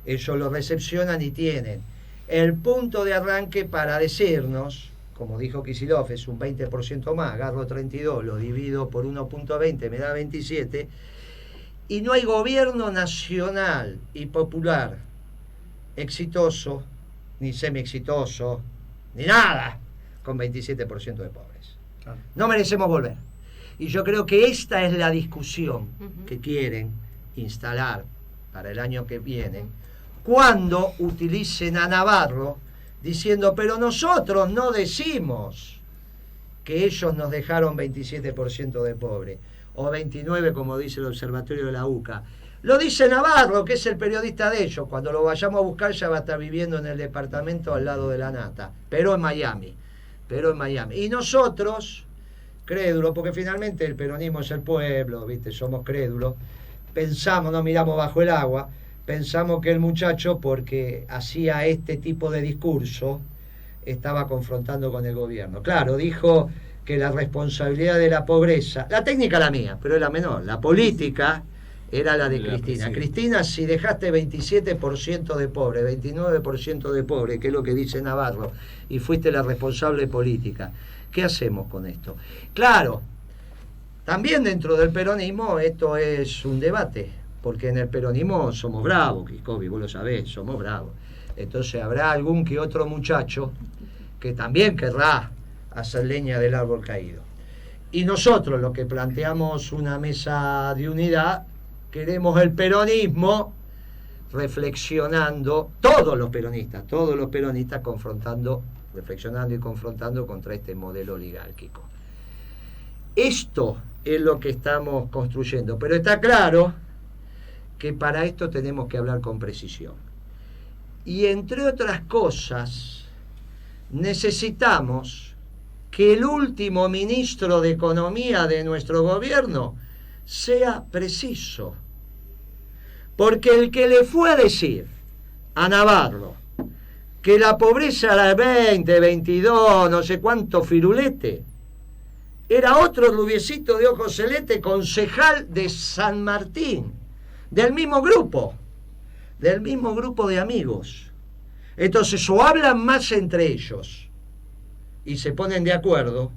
ellos lo recepcionan y tienen el punto de arranque para decirnos, como dijo Kicillof, es un 20% más, agarro 32, lo divido por 1.20, me da 27, y no hay gobierno nacional y popular exitoso, ni semi-exitoso, ni nada, con 27% de pobres. Claro. No merecemos volver. Y yo creo que esta es la discusión que quieren instalar para el año que viene, cuando utilicen a Navarro diciendo, pero nosotros no decimos que ellos nos dejaron 27% de pobres, o 29% como dice el Observatorio de la UCA. Lo dice Navarro, que es el periodista de ellos. Cuando lo vayamos a buscar ya va a estar viviendo en el departamento al lado de la Nata, pero en Miami. Y nosotros, crédulos, porque finalmente el peronismo es el pueblo, ¿viste? Somos crédulos, pensamos, no miramos bajo el agua, pensamos que el muchacho, porque hacía este tipo de discurso, estaba confrontando con el gobierno. Claro, dijo que la responsabilidad de la pobreza, la técnica la mía, pero es la menor, la política era la de Cristina. Cristina, si dejaste 27% de pobre, 29% de pobre, que es lo que dice Navarro, y fuiste la responsable política, ¿qué hacemos con esto? Claro, también dentro del peronismo esto es un debate, porque en el peronismo somos bravos, Kiscovi, vos lo sabés, somos bravos. Entonces habrá algún que otro muchacho que también querrá hacer leña del árbol caído. Y nosotros, los que planteamos una mesa de unidad, queremos el peronismo reflexionando, todos los peronistas confrontando, reflexionando y confrontando contra este modelo oligárquico. Esto es lo que estamos construyendo, pero está claro que para esto tenemos que hablar con precisión. Y entre otras cosas, necesitamos que el último ministro de Economía de nuestro gobierno sea preciso. Porque el que le fue a decir a Navarro que la pobreza era 20, 22, no sé cuánto firulete, era otro rubiecito de ojos celeste, concejal de San Martín, del mismo grupo de amigos. Entonces, o hablan más entre ellos y se ponen de acuerdo,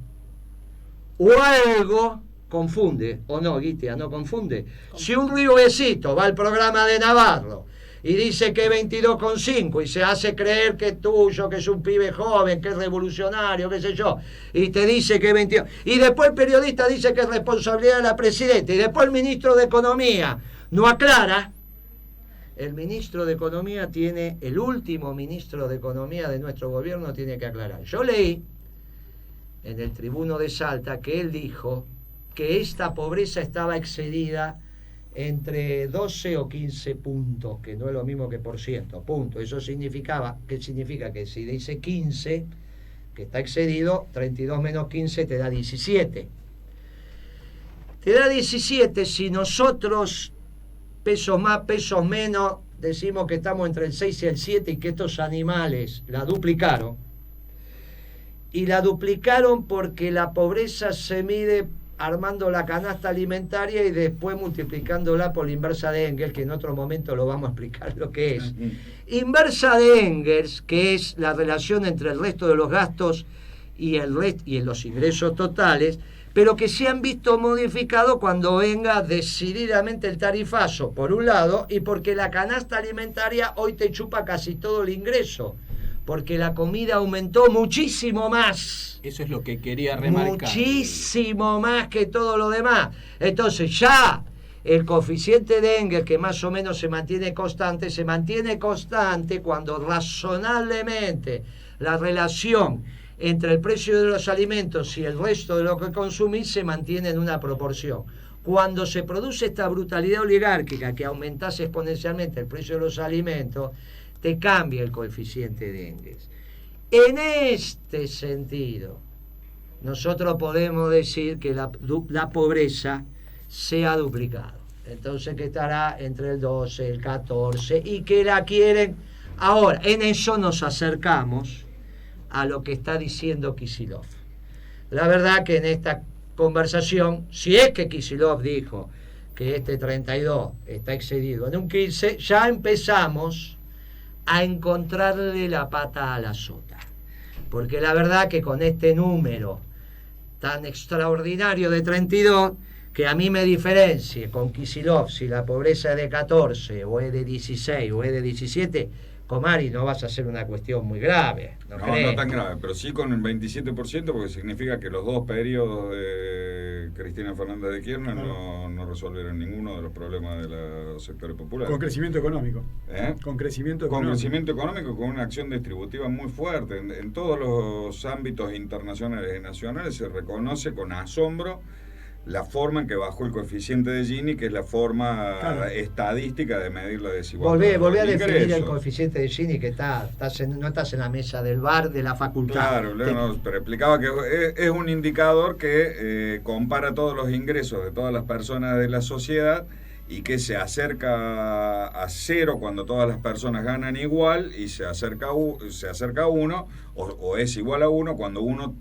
o algo confunde, o no, Guitia, no confunde. Si un rubiecito va al programa de Navarro y dice que 22,5 y se hace creer que es tuyo, que es un pibe joven, que es revolucionario, qué sé yo, y te dice que 22, y después el periodista dice que es responsabilidad de la presidenta, y después el ministro de Economía no aclara. El ministro de Economía el último ministro de Economía de nuestro gobierno tiene que aclarar. Yo leí en el Tribuno de Salta que él dijo que esta pobreza estaba excedida entre 12 o 15 puntos, que no es lo mismo que por ciento, punto. Eso significa que si dice 15, que está excedido, 32 menos 15 te da 17. Te da 17 si nosotros, pesos más, pesos menos, decimos que estamos entre el 6 y el 7 y que estos animales la duplicaron. Y la duplicaron porque la pobreza se mide armando la canasta alimentaria y después multiplicándola por la inversa de Engels, que en otro momento lo vamos a explicar lo que es. Inversa de Engels, que es la relación entre el resto de los gastos y los ingresos totales, pero que se han visto modificados cuando venga decididamente el tarifazo, por un lado, y porque la canasta alimentaria hoy te chupa casi todo el ingreso, porque la comida aumentó muchísimo más. Eso es lo que quería remarcar. Muchísimo más que todo lo demás. Entonces ya el coeficiente de Engels, que más o menos se mantiene constante cuando razonablemente la relación entre el precio de los alimentos y el resto de lo que consumís se mantiene en una proporción. Cuando se produce esta brutalidad oligárquica que aumentase exponencialmente el precio de los alimentos, te cambia el coeficiente de Engels. En este sentido, nosotros podemos decir que la pobreza se ha duplicado. Entonces que estará entre el 12, el 14 y que la quieren. Ahora, en eso nos acercamos a lo que está diciendo Kicillof. La verdad que en esta conversación, si es que Kicillof dijo que este 32 está excedido en un 15, ya empezamos a encontrarle la pata a la sota. Porque la verdad que con este número tan extraordinario de 32, que a mí me diferencie con Kicillof si la pobreza es de 14 o es de 16 o es de 17, Comari, no vas a hacer una cuestión muy grave. No tan grave, pero sí con el 27%, porque significa que los dos periodos de Cristina Fernández de Kirchner no resolvieron ninguno de los problemas de los sectores populares. Con crecimiento económico. Con crecimiento económico, con una acción distributiva muy fuerte. En todos los ámbitos internacionales y nacionales se reconoce con asombro la forma en que bajó el coeficiente de Gini, que es la forma estadística de medir la desigualdad. Volvé a definir el coeficiente de Gini, que no estás en la mesa del bar de la facultad. Claro, pero explicaba que es un indicador que compara todos los ingresos de todas las personas de la sociedad y que se acerca a cero cuando todas las personas ganan igual y se acerca a uno o es igual a uno cuando uno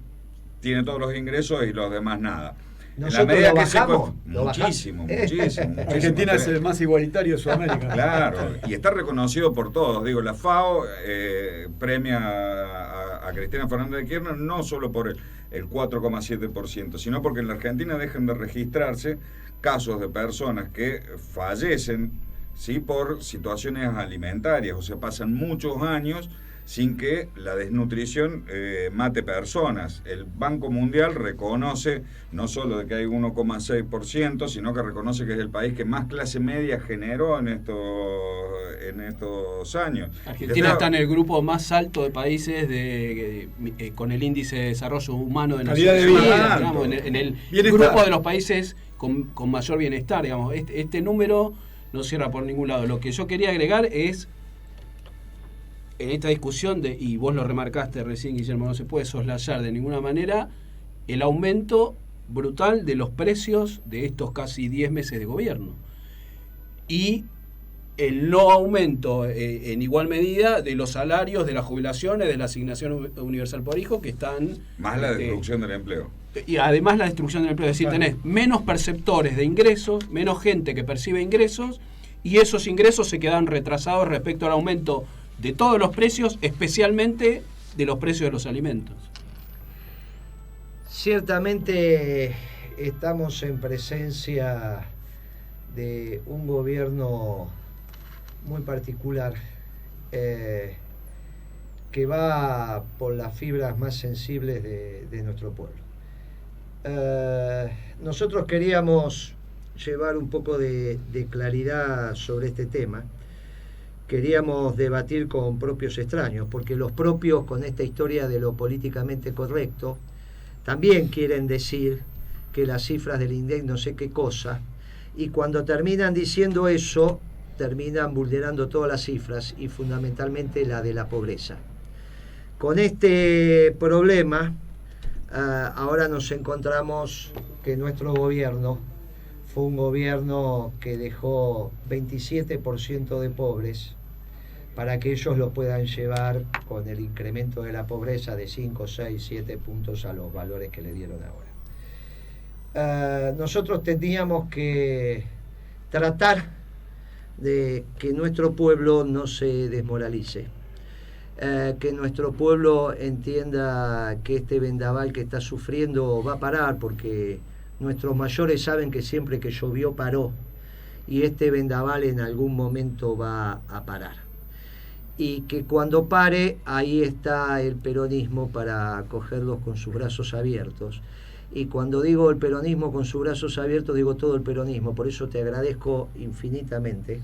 tiene todos los ingresos y los demás nada. Nosotros lo bajamos, muchísimo. Argentina es el más igualitario de Sudamérica. Claro, y está reconocido por todos. Digo, la FAO premia a Cristina Fernández de Kirchner no solo por el 4,7%, sino porque en la Argentina dejan de registrarse casos de personas que fallecen, ¿sí?, por situaciones alimentarias, o sea, pasan muchos años sin que la desnutrición mate personas. El Banco Mundial reconoce no solo de que hay 1,6%, sino que reconoce que es el país que más clase media generó en estos años. Argentina está en el grupo más alto de países con el índice de desarrollo humano de Naciones Unidas, digamos, en el grupo de los países con mayor bienestar, digamos. Este número no cierra por ningún lado. Lo que yo quería agregar es, en esta discusión, y vos lo remarcaste recién, Guillermo, no se puede soslayar de ninguna manera el aumento brutal de los precios de estos casi 10 meses de gobierno. Y el no aumento en igual medida de los salarios, de las jubilaciones, de la asignación universal por hijo, que están... Más la destrucción del empleo. Y además la destrucción del empleo. Es decir, tenés menos perceptores de ingresos, menos gente que percibe ingresos, y esos ingresos se quedan retrasados respecto al aumento de todos los precios, especialmente de los precios de los alimentos. Ciertamente estamos en presencia de un gobierno muy particular que va por las fibras más sensibles de nuestro pueblo. Nosotros queríamos llevar un poco de claridad sobre este tema. Queríamos debatir con propios extraños, porque los propios, con esta historia de lo políticamente correcto, también quieren decir que las cifras del INDEC no sé qué cosa, y cuando terminan diciendo eso, terminan vulnerando todas las cifras, y fundamentalmente la de la pobreza. Con este problema, ahora nos encontramos que nuestro gobierno fue un gobierno que dejó 27% de pobres para que ellos lo puedan llevar con el incremento de la pobreza de 5, 6, 7 puntos a los valores que le dieron ahora. Nosotros teníamos que tratar de que nuestro pueblo no se desmoralice, que nuestro pueblo entienda que este vendaval que está sufriendo va a parar, porque nuestros mayores saben que siempre que llovió paró, y este vendaval en algún momento va a parar, y que cuando pare, ahí está el peronismo para acogerlos con sus brazos abiertos. Y cuando digo el peronismo con sus brazos abiertos, digo todo el peronismo. Por eso te agradezco infinitamente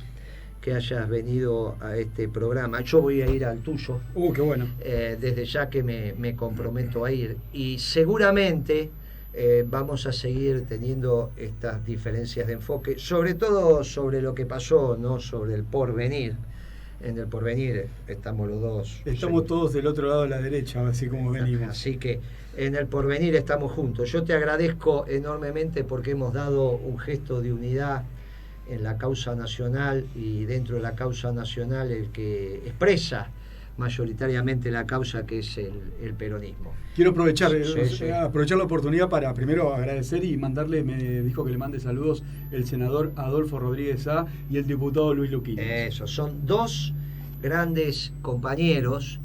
que hayas venido a este programa. Yo voy a ir al tuyo. Qué bueno. Desde ya que me comprometo a ir. Y seguramente vamos a seguir teniendo estas diferencias de enfoque, sobre todo sobre lo que pasó, no sobre el porvenir. En el porvenir estamos los dos. Estamos todos del otro lado de la derecha, así como venimos. Así que en el porvenir estamos juntos. Yo te agradezco enormemente porque hemos dado un gesto de unidad en la causa nacional, y dentro de la causa nacional el que expresa mayoritariamente la causa, que es el peronismo. Quiero aprovechar la oportunidad para primero agradecer y mandarle, me dijo que le mande saludos el senador Adolfo Rodríguez A y el diputado Luis Luquines. Eso, son dos grandes compañeros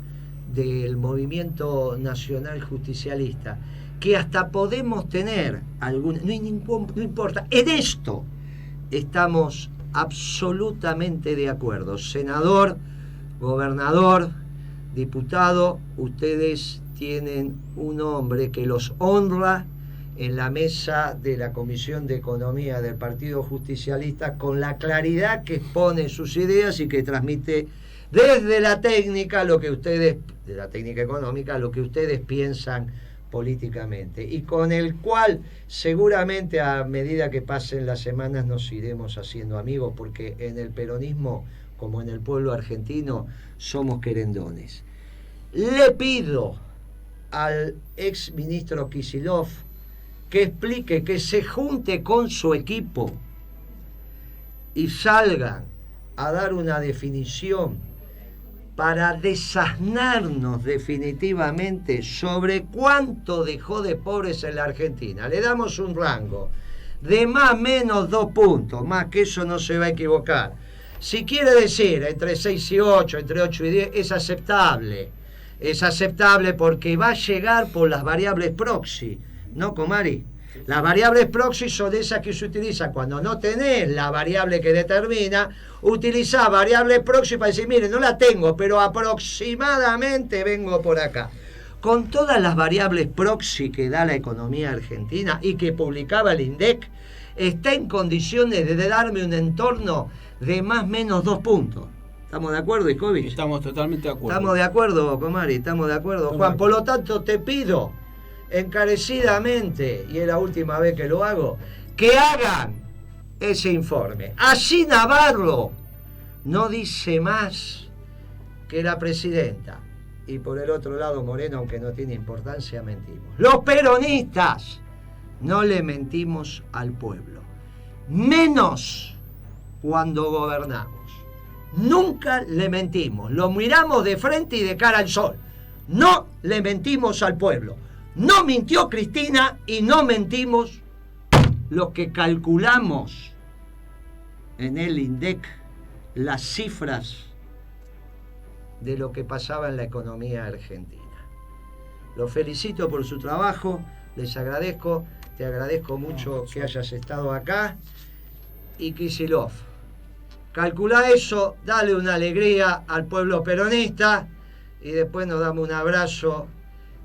del movimiento nacional justicialista, que hasta podemos tener algún, no importa, en esto estamos absolutamente de acuerdo. Senador, gobernador, diputado, ustedes tienen un hombre que los honra en la mesa de la Comisión de Economía del Partido Justicialista, con la claridad que expone sus ideas y que transmite desde la técnica lo que ustedes, de la técnica económica, lo que ustedes piensan políticamente, y con el cual seguramente a medida que pasen las semanas nos iremos haciendo amigos, porque en el peronismo, como en el pueblo argentino, somos querendones. Le pido al ex ministro Kicillof que explique, que se junte con su equipo y salgan a dar una definición para desasnarnos definitivamente sobre cuánto dejó de pobres en la Argentina. Le damos un rango de más o menos 2 puntos, más que eso no se va a equivocar. Si quiere decir entre 6 y 8, entre 8 y 10, es aceptable. Es aceptable porque va a llegar por las variables proxy, ¿no, Comari? Las variables proxy son esas que se utilizan cuando no tenés la variable que determina. Utilizá variable proxy para decir, mire, no la tengo, pero aproximadamente vengo por acá. Con todas las variables proxy que da la economía argentina y que publicaba el INDEC, está en condiciones de darme un entorno de más o menos 2 puntos. ¿Estamos de acuerdo, Icovich? Estamos totalmente de acuerdo. Estamos de acuerdo, Comari, estamos de acuerdo. Juan, por lo tanto te pido encarecidamente, y es la última vez que lo hago, que hagan ese informe. Así Navarro no dice más que la presidenta, y por el otro lado Moreno, aunque no tiene importancia, mentimos. Los peronistas no le mentimos al pueblo. Menos cuando gobernamos. Nunca le mentimos. Lo miramos de frente y de cara al sol. No le mentimos al pueblo. No mintió Cristina y no mentimos los que calculamos en el INDEC las cifras de lo que pasaba en la economía argentina. Los felicito por su trabajo, les agradezco, te agradezco mucho que hayas estado acá. Y Kicillof, calculá eso, dale una alegría al pueblo peronista y después nos damos un abrazo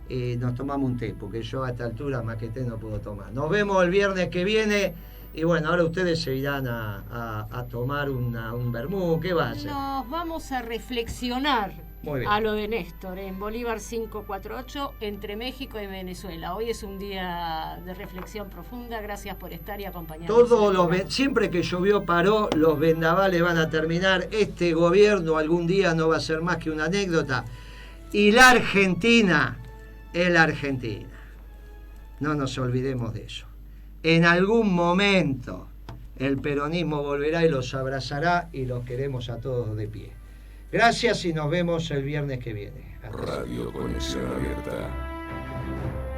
y nos tomamos un té, porque yo a esta altura más que té no puedo tomar. Nos vemos el viernes que viene y bueno, ahora ustedes se irán a tomar un vermú. ¿Qué va a hacer? Nos vamos a reflexionar Muy bien. a lo de Néstor en Bolívar 548 entre México y Venezuela. Hoy es un día de reflexión profunda. Gracias por estar y acompañarnos. Siempre que llovió paró, los vendavales van a terminar. Este gobierno algún día no va a ser más que una anécdota. Y la Argentina es la Argentina. No nos olvidemos de eso. En algún momento el peronismo volverá y los abrazará y los queremos a todos de pie. Gracias y nos vemos el viernes que viene. Radio Conexión Abierta.